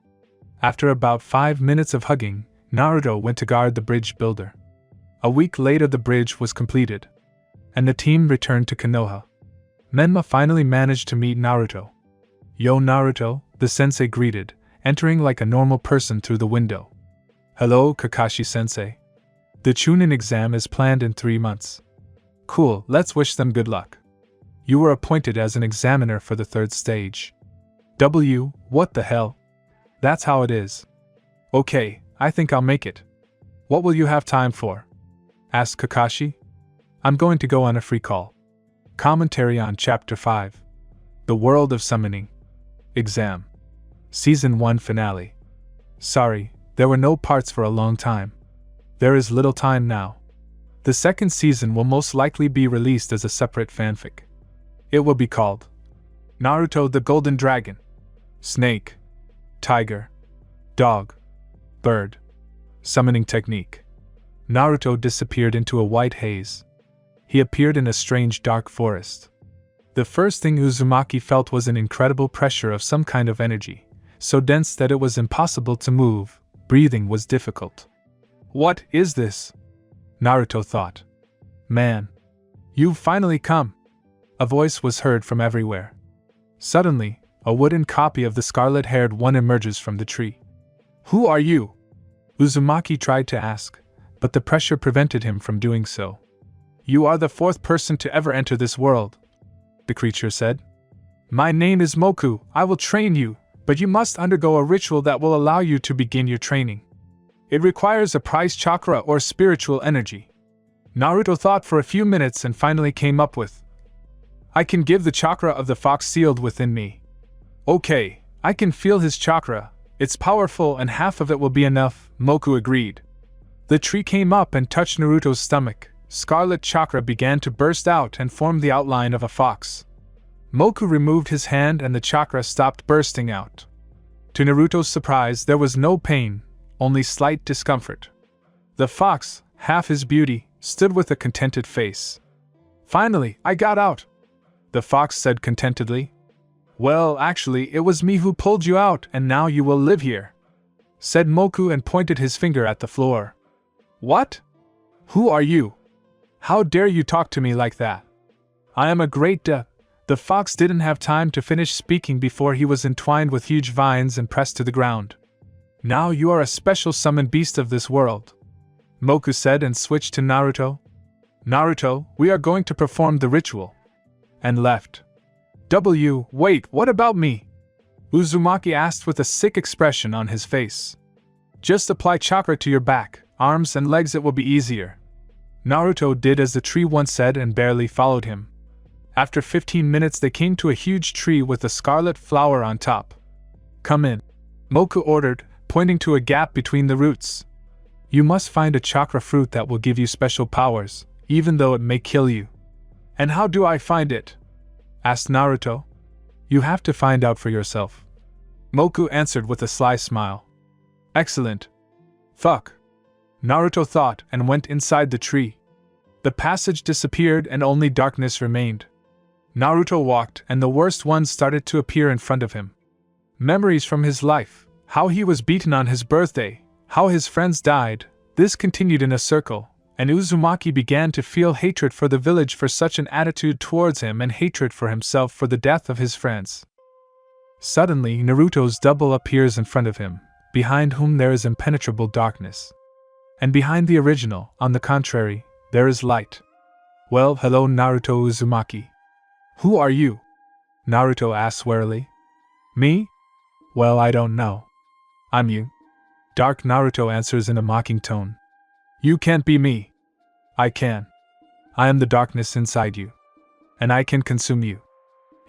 A: After about 5 minutes of hugging, Naruto went to guard the bridge builder. A week later the bridge was completed, and the team returned to Konoha. Menma finally managed to meet Naruto. "Yo Naruto," the sensei greeted, entering like a normal person through the window. "Hello, Kakashi-sensei. The Chunin exam is planned in 3 months. Cool, let's wish them good luck. You were appointed as an examiner for the 3rd stage. What the hell? That's how it is. Okay, I think I'll make it. What will you have time for?" asked Kakashi. "I'm going to go on a free call." Commentary on Chapter 5. The World of Summoning. Exam. Season 1 Finale. Sorry, there were no parts for a long time. There is little time now. The 2nd season will most likely be released as a separate fanfic. It will be called Naruto the Golden Dragon. Snake. Tiger. Dog. Bird. Summoning technique. Naruto disappeared into a white haze. He appeared in a strange dark forest. The first thing Uzumaki felt was an incredible pressure of some kind of energy, so dense that it was impossible to move. Breathing was difficult. "What is this?" Naruto thought. "Man. You've finally come." A voice was heard from everywhere. Suddenly, a wooden copy of the scarlet-haired one emerges from the tree. "Who are you?" Uzumaki tried to ask, but the pressure prevented him from doing so. "You are the 4th person to ever enter this world," the creature said. "My name is Moku. I will train you, but you must undergo a ritual that will allow you to begin your training. It requires a prize chakra or spiritual energy." Naruto thought for a few minutes and finally came up with, "I can give the chakra of the fox sealed within me." "Okay, I can feel his chakra. It's powerful and half of it will be enough," Moku agreed. The tree came up and touched Naruto's stomach. Scarlet chakra began to burst out and form the outline of a fox. Moku removed his hand and the chakra stopped bursting out. To Naruto's surprise, there was no pain, only slight discomfort. The fox, half his beauty, stood with a contented face. "Finally, I got out," the fox said contentedly. "Well, actually, it was me who pulled you out, and now you will live here," said Moku and pointed his finger at the floor. "What? Who are you? How dare you talk to me like that? I am a great The fox didn't have time to finish speaking before he was entwined with huge vines and pressed to the ground. "Now you are a special summoned beast of this world," Moku said and switched to Naruto. "Naruto, we are going to perform the ritual. and left. Wait, what about me? Uzumaki asked with a sick expression on his face. Just apply chakra to your back, arms, and legs, it will be easier. Naruto did as the tree once said and barely followed him. After 15 minutes they came to a huge tree with a scarlet flower on top. Come in, Moku ordered, pointing to a gap between the roots. You must find a chakra fruit that will give you special powers, even though it may kill you. And how do I find it? Asked Naruto. You have to find out for yourself. Moku answered with a sly smile. Excellent. Fuck. Naruto thought and went inside the tree. The passage disappeared and only darkness remained. Naruto walked and the worst ones started to appear in front of him. Memories from his life, how he was beaten on his birthday, how his friends died, this continued in a circle, and Uzumaki began to feel hatred for the village for such an attitude towards him and hatred for himself for the death of his friends. Suddenly, Naruto's double appears in front of him, behind whom there is impenetrable darkness. And behind the original, on the contrary, there is light. Well, hello Naruto Uzumaki. Who are you? Naruto asks warily. Me? Well, I don't know. I'm you. Dark Naruto answers in a mocking tone. You can't be me. I can. I am the darkness inside you. And I can consume you.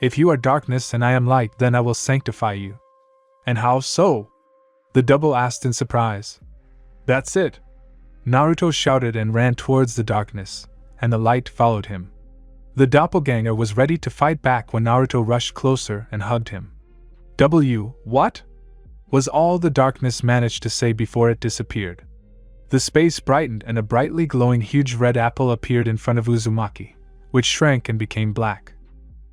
A: If you are darkness and I am light, then I will sanctify you. And how so? The double asked in surprise. That's it. Naruto shouted and ran towards the darkness, and the light followed him. The doppelganger was ready to fight back when Naruto rushed closer and hugged him. What? Was all the darkness managed to say before it disappeared. The space brightened and a brightly glowing huge red apple appeared in front of Uzumaki, which shrank and became black.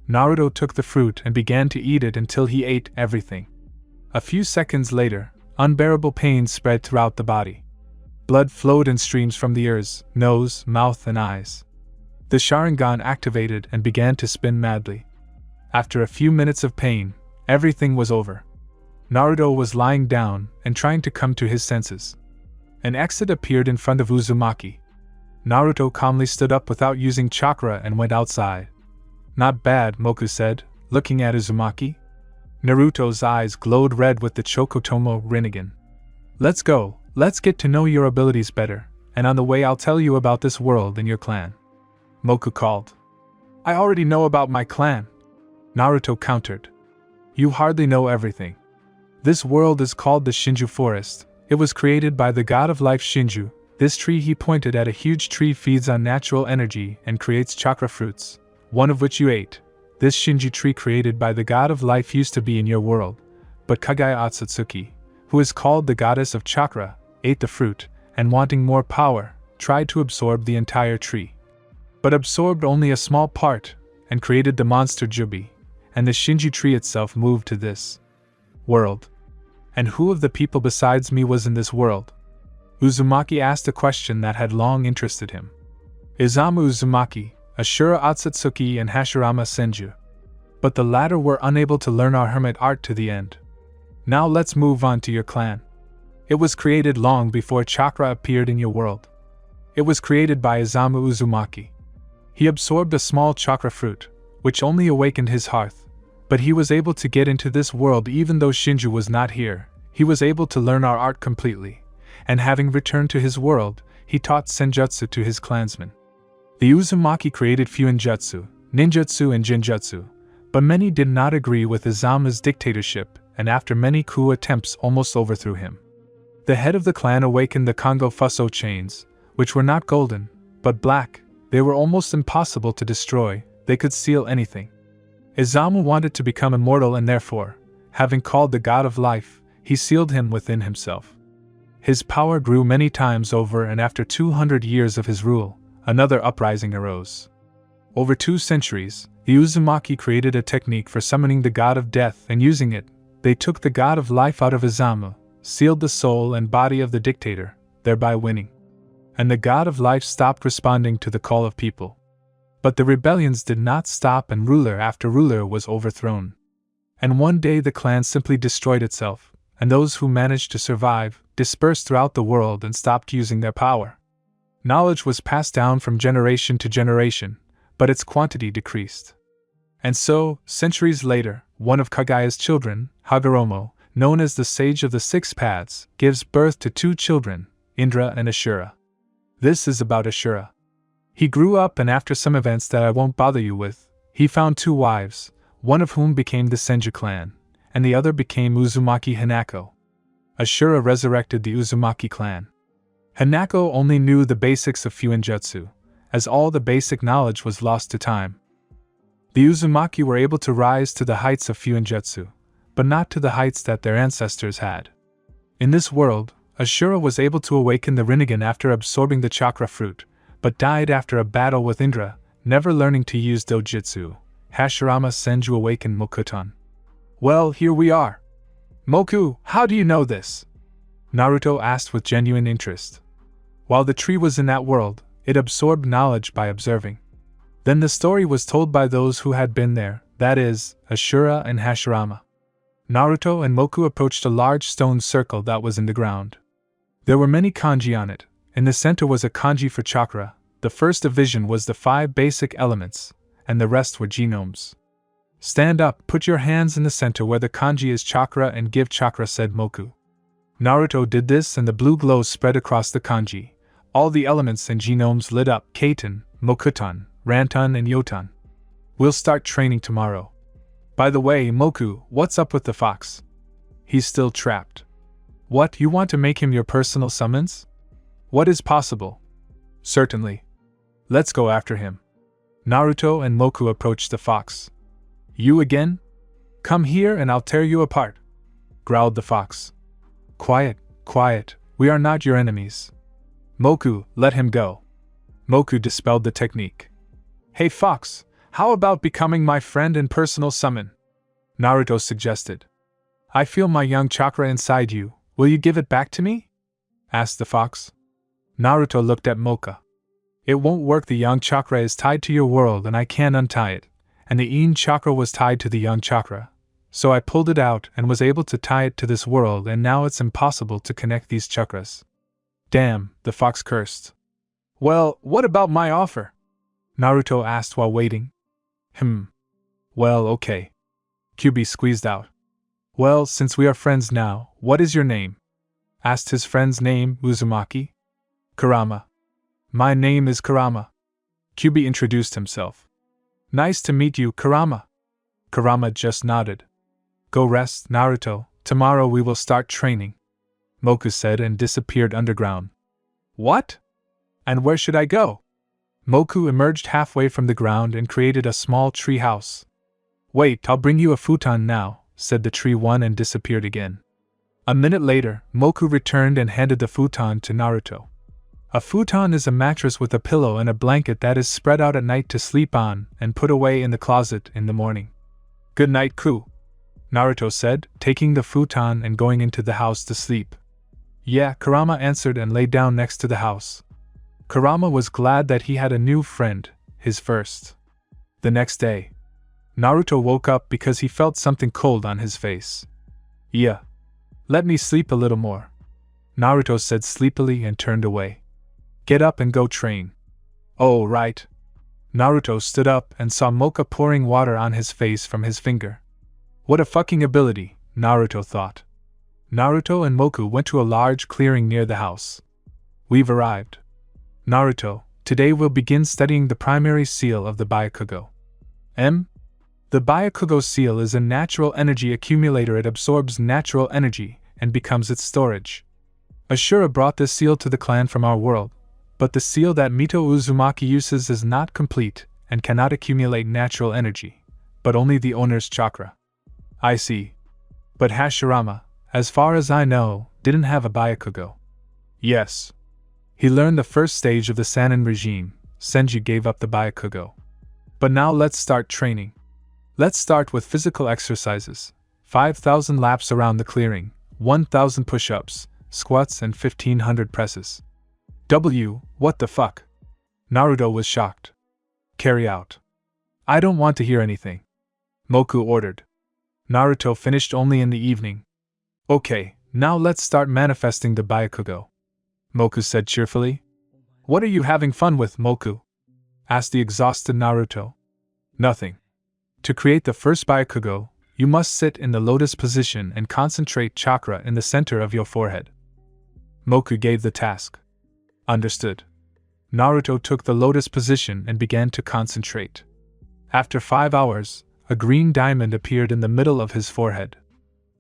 A: Naruto took the fruit and began to eat it until he ate everything. A few seconds later, unbearable pain spread throughout the body. Blood flowed in streams from the ears, nose, mouth, and eyes. The Sharingan activated and began to spin madly. After a few minutes of pain, everything was over. Naruto was lying down and trying to come to his senses. An exit appeared in front of Uzumaki. Naruto calmly stood up without using chakra and went outside. Not bad, Moku said, looking at Uzumaki. Naruto's eyes glowed red with the Chokotomo Rinnegan. Let's go, let's get to know your abilities better, and on the way I'll tell you about this world and your clan. Moku called. I already know about my clan. Naruto countered. You hardly know everything. This world is called the Shinju Forest. It was created by the god of life Shinju. This tree, he pointed at a huge tree, feeds on natural energy and creates chakra fruits, one of which you ate. This Shinju tree created by the god of life used to be in your world, but Kagaya Otsutsuki, who is called the goddess of chakra, ate the fruit, and wanting more power, tried to absorb the entire tree. But absorbed only a small part, and created the monster Jubi, and the Shinju tree itself moved to this world. And who of the people besides me was in this world? Uzumaki asked a question that had long interested him. Izamu Uzumaki, Ashura Otsutsuki, and Hashirama Senju. But the latter were unable to learn our hermit art to the end. Now let's move on to your clan. It was created long before chakra appeared in your world. It was created by Izamu Uzumaki. He absorbed a small chakra fruit, which only awakened his hearth. But he was able to get into this world even though Shinju was not here. He was able to learn our art completely, and having returned to his world, he taught senjutsu to his clansmen. The Uzumaki created fuinjutsu, ninjutsu, and jinjutsu, but many did not agree with Izamu's dictatorship, and after many coup attempts almost overthrew him. The head of the clan awakened the Kongo Fuso chains, which were not golden, but black. They were almost impossible to destroy, they could seal anything. Izamu wanted to become immortal and therefore, having called the god of life, he sealed him within himself. His power grew many times over, and after 200 years of his rule, another uprising arose. Over 2 centuries, the Uzumaki created a technique for summoning the god of death, and using it, they took the god of life out of Izamu, sealed the soul and body of the dictator, thereby winning. And the god of life stopped responding to the call of people. But the rebellions did not stop, and ruler after ruler was overthrown. And one day the clan simply destroyed itself, and those who managed to survive dispersed throughout the world and stopped using their power. Knowledge was passed down from generation to generation, but its quantity decreased. And so, centuries later, one of Kagaya's children, Hagoromo, known as the Sage of the Six Paths, gives birth to two children, Indra and Ashura. This is about Ashura. He grew up, and after some events that I won't bother you with, he found two wives, one of whom became the Senju clan, and the other became Uzumaki Hanako. Ashura resurrected the Uzumaki clan. Hanako only knew the basics of Fuinjutsu, as all the basic knowledge was lost to time. The Uzumaki were able to rise to the heights of Fuinjutsu, but not to the heights that their ancestors had. In this world, Ashura was able to awaken the Rinnegan after absorbing the chakra fruit, but died after a battle with Indra, never learning to use dojutsu. Hashirama Senju awakened Mokuton. Well, here we are. Moku, how do you know this? Naruto asked with genuine interest. While the tree was in that world, it absorbed knowledge by observing. Then the story was told by those who had been there, that is, Ashura and Hashirama. Naruto and Moku approached a large stone circle that was in the ground. There were many kanji on it. In the center was a kanji for chakra, the first division was the 5 basic elements, and the rest were genomes. Stand up, put your hands in the center where the kanji is chakra and give chakra, said Moku. Naruto did this and the blue glow spread across the kanji. All the elements and genomes lit up: Kaiten, Mokuton, Ranton and Yoton. We'll start training tomorrow. By the way, Moku, what's up with the fox? He's still trapped. What, you want to make him your personal summons? What is possible? Certainly. Let's go after him. Naruto and Moku approached the fox. You again? Come here and I'll tear you apart, growled the fox. Quiet, quiet, we are not your enemies. Moku, let him go. Moku dispelled the technique. Hey fox, how about becoming my friend and personal summon? Naruto suggested. I feel my young chakra inside you, will you give it back to me? Asked the fox. Naruto looked at Moka. It won't work, the young chakra is tied to your world and I can't untie it, and the Yin chakra was tied to the young chakra. So I pulled it out and was able to tie it to this world, and now it's impossible to connect these chakras. Damn, the fox cursed. Well, what about my offer? Naruto asked while waiting. Well, okay. Kyubi squeezed out. Well, since we are friends now, what is your name? Asked his friend's name, Uzumaki. Kurama. My name is Kurama. Kyubi introduced himself. Nice to meet you, Kurama. Kurama just nodded. Go rest, Naruto, tomorrow we will start training, Moku said and disappeared underground. What? And where should I go? Moku emerged halfway from the ground and created a small tree house. Wait, I'll bring you a futon now, said the tree one and disappeared again. A minute later, Moku returned and handed the futon to Naruto. A futon is a mattress with a pillow and a blanket that is spread out at night to sleep on and put away in the closet in the morning. Good night, Ku, Naruto said, taking the futon and going into the house to sleep. Yeah, Kurama answered and lay down next to the house. Kurama was glad that he had a new friend, his first. The next day, Naruto woke up because he felt something cold on his face. Yeah. Let me sleep a little more, Naruto said sleepily and turned away. Get up and go train. Oh, right. Naruto stood up and saw Moka pouring water on his face from his finger. What a fucking ability, Naruto thought. Naruto and Moku went to a large clearing near the house. We've arrived. Naruto, today we'll begin studying the primary seal of the Byakugo. The Byakugo seal is a natural energy accumulator. It absorbs natural energy and becomes its storage. Ashura brought this seal to the clan from our world, but the seal that Mito Uzumaki uses is not complete and cannot accumulate natural energy, but only the owner's chakra. I see. But Hashirama, as far as I know, didn't have a Byakugo. Yes. He learned the first stage of the Sannin regime. Senju gave up the Byakugo. But now let's start training. Let's start with physical exercises. 5,000 laps around the clearing, 1,000 push-ups, squats and 1,500 presses. What the fuck? Naruto was shocked. Carry out. I don't want to hear anything, Moku ordered. Naruto finished only in the evening. Okay, now let's start manifesting the Byakugo, Moku said cheerfully. What are you having fun with, Moku? Asked the exhausted Naruto. Nothing. To create the first Byakugo, you must sit in the lotus position and concentrate chakra in the center of your forehead. Moku gave the task. Understood. Naruto took the lotus position and began to concentrate. After 5 hours, a green diamond appeared in the middle of his forehead.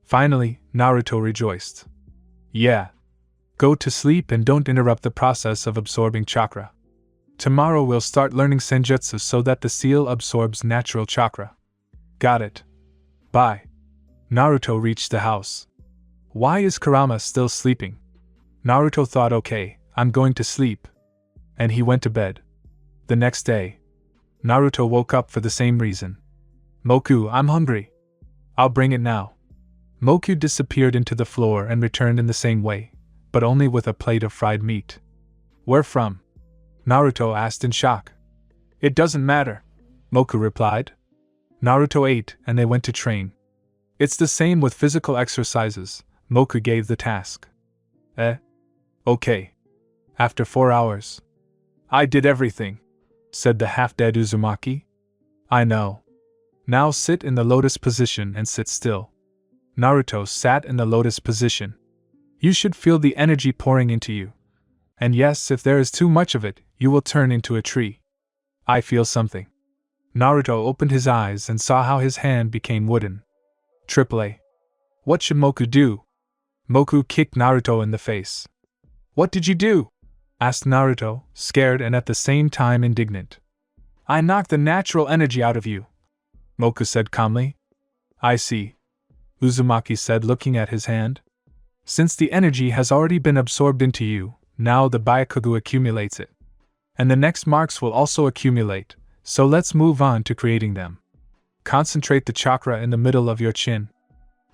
A: Finally, Naruto rejoiced. Yeah. Go to sleep and don't interrupt the process of absorbing chakra. Tomorrow we'll start learning senjutsu so that the seal absorbs natural chakra. Got it. Bye. Naruto reached the house. Why is Kurama still sleeping? Naruto thought, okay, I'm going to sleep. And he went to bed. The next day, Naruto woke up for the same reason. Moku, I'm hungry. I'll bring it now. Moku disappeared into the floor and returned in the same way, but only with a plate of fried meat. Where from? Naruto asked in shock. It doesn't matter, Moku replied. Naruto ate and they went to train. It's the same with physical exercises, Moku gave the task. Okay. After 4 hours. I did everything, said the half-dead Uzumaki. I know. Now sit in the lotus position and sit still. Naruto sat in the lotus position. You should feel the energy pouring into you. And yes, if there is too much of it, you will turn into a tree. I feel something. Naruto opened his eyes and saw how his hand became wooden. AAA. What should Moku do? Moku kicked Naruto in the face. What did you do? Asked Naruto, scared and at the same time indignant. I knocked the natural energy out of you, Moku said calmly. I see, Uzumaki said, looking at his hand. Since the energy has already been absorbed into you, now the Byakugo accumulates it. And the next marks will also accumulate, so let's move on to creating them. Concentrate the chakra in the middle of your chin.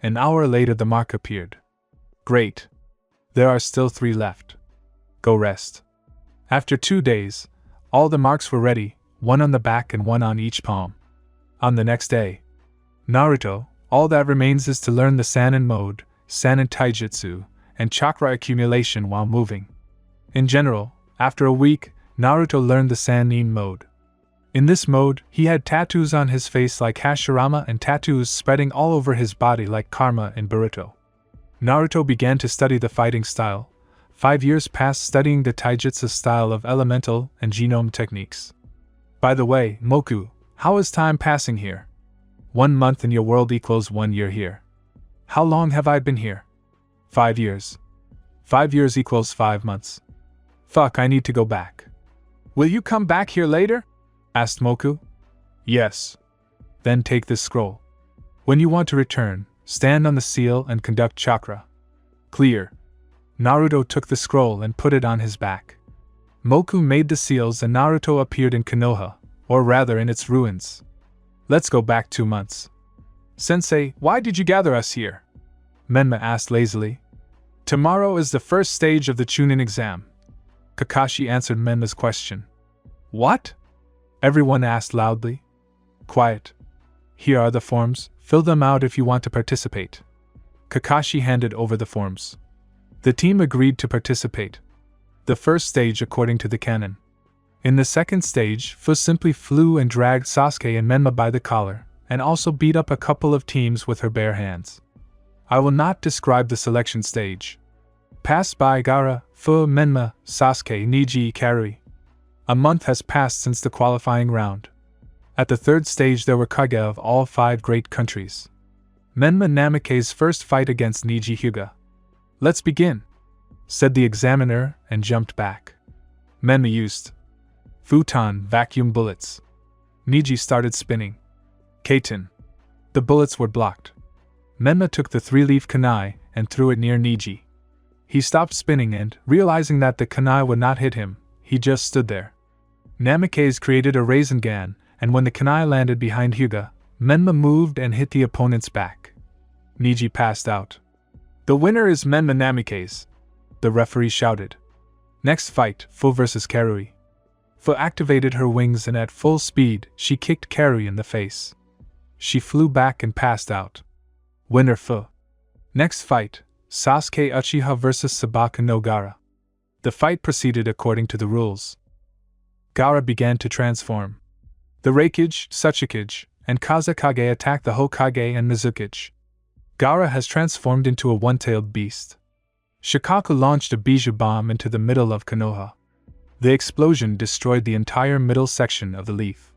A: An hour later the mark appeared. Great. There are still 3 left. Go rest. After 2 days, all the marks were ready, 1 on the back and 1 on each palm. On the next day, Naruto, all that remains is to learn the Sannin mode, Sannin Taijutsu, and chakra accumulation while moving. In general, after a week, Naruto learned the Sannin mode. In this mode, he had tattoos on his face like Hashirama and tattoos spreading all over his body like Karma in Boruto. Naruto began to study the fighting style. 5 years passed studying the taijutsu style of elemental and genome techniques. By the way, Moku, how is time passing here? 1 month in your world equals 1 year here. How long have I been here? 5 years. 5 years equals 5 months. Fuck, I need to go back. Will you come back here later? Asked Moku. Yes. Then take this scroll. When you want to return, stand on the seal and conduct chakra. Clear. Naruto took the scroll and put it on his back. Moku made the seals and Naruto appeared in Konoha, or rather in its ruins. Let's go back 2 months. Sensei, why did you gather us here? Menma asked lazily. Tomorrow is the first stage of the Chunin exam. Kakashi answered Menma's question. What? Everyone asked loudly. Quiet. Here are the forms, fill them out if you want to participate. Kakashi handed over the forms. The team agreed to participate. The first stage according to the canon. In the second stage, Fu simply flew and dragged Sasuke and Menma by the collar, and also beat up a couple of teams with her bare hands. I will not describe the selection stage. Passed by Gaara, Fu, Menma, Sasuke, Neji, Karui. A month has passed since the qualifying round. At the third stage there were Kage of all 5 great countries. Menma Namikaze's first fight against Neji Hyuga. Let's begin, said the examiner and jumped back. Menma used futon vacuum bullets. Neji started spinning. Kaiten. The bullets were blocked. Menma took the 3-leaf kunai and threw it near Neji. He stopped spinning and, realizing that the kunai would not hit him, he just stood there. Namikaze created a Rasengan, and when the kunai landed behind Hyuga, Menma moved and hit the opponent's back. Neji passed out. The winner is Menma Namikaze, the referee shouted. Next fight, Fu vs. Karui. Fu activated her wings and at full speed, she kicked Karui in the face. She flew back and passed out. Winner Fu. Next fight, Sasuke Uchiha vs. Sabaka no Gaara. The fight proceeded according to the rules. Gaara began to transform. The Raikage, Tsuchikage, and Kazekage attack the Hokage and Mizukichi. Gaara has transformed into a one-tailed beast. Shikaku launched a bijou bomb into the middle of Konoha. The explosion destroyed the entire middle section of the leaf.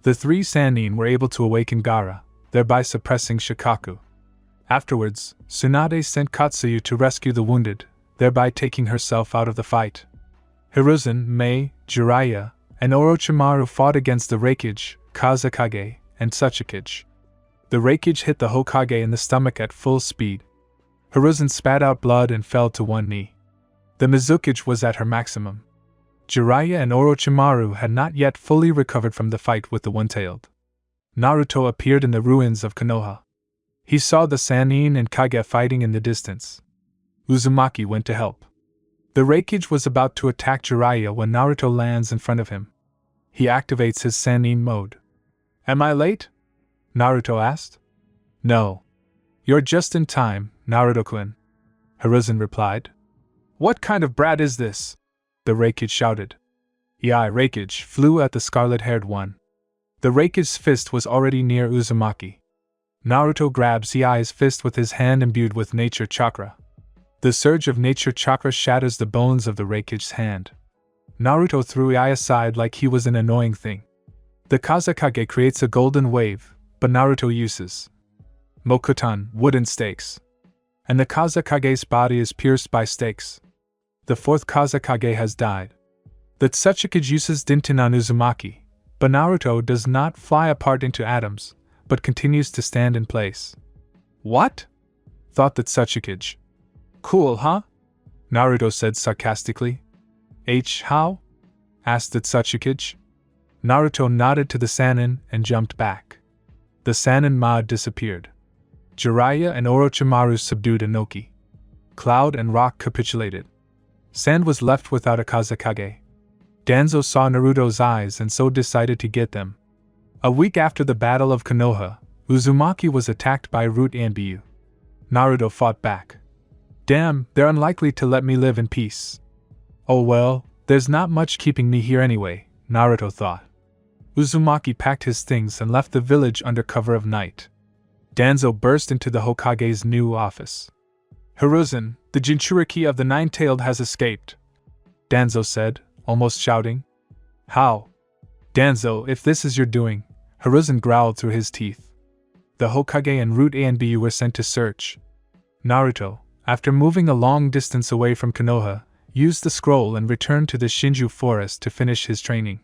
A: The three Sannin were able to awaken Gaara, thereby suppressing Shikaku. Afterwards, Tsunade sent Katsuyu to rescue the wounded, thereby taking herself out of the fight. Hiruzen, Mei, Jiraiya, and Orochimaru fought against the Reikage, Kazekage, and Tsuchikage. The Reikage hit the Hokage in the stomach at full speed. Hiruzen spat out blood and fell to one knee. The Mizukichi was at her maximum. Jiraiya and Orochimaru had not yet fully recovered from the fight with the one-tailed. Naruto appeared in the ruins of Konoha. He saw the Sannin and Kage fighting in the distance. Uzumaki went to help. The Reikage was about to attack Jiraiya when Naruto lands in front of him. He activates his Sannin mode. "Am I late?" Naruto asked. "No. You're just in time, Naruto-kun," Hiruzen replied. "What kind of brat is this?" the Reikage shouted. "Ei, Reikage," flew at the scarlet-haired one. The Reikage's fist was already near Uzumaki. Naruto grabs Ei's fist with his hand imbued with nature chakra. The surge of nature chakra shatters the bones of the Reikage's hand. Naruto threw Ei aside like he was an annoying thing. The Kazekage creates a golden wave, but Naruto uses Mokutan, wooden stakes. And the Kazekage's body is pierced by stakes. The fourth Kazekage has died. The Tsuchikage uses Dinten on Uzumaki, but Naruto does not fly apart into atoms, but continues to stand in place. "What?" thought the Tsuchikage. "Cool, huh?" Naruto said sarcastically. "How?" asked the Tsuchikage. Naruto nodded to the Sannin and jumped back. The Sannin mod disappeared. Jiraiya and Orochimaru subdued Inoki. Cloud and Rock capitulated. Sand was left without a Kazekage. Danzo saw Naruto's eyes and so decided to get them. A week after the Battle of Konoha, Uzumaki was attacked by Root Anbiyu. Naruto fought back. "Damn, they're unlikely to let me live in peace." "Oh well, there's not much keeping me here anyway," Naruto thought. Uzumaki packed his things and left the village under cover of night. Danzo burst into the Hokage's new office. "Hiruzen, the Jinchuriki of the Nine-Tailed has escaped," Danzo said, almost shouting. "How?" "Danzo, if this is your doing," Hiruzen growled through his teeth. The Hokage and Root Anbiyu were sent to search. Naruto, after moving a long distance away from Konoha, used the scroll and returned to the Shinju forest to finish his training.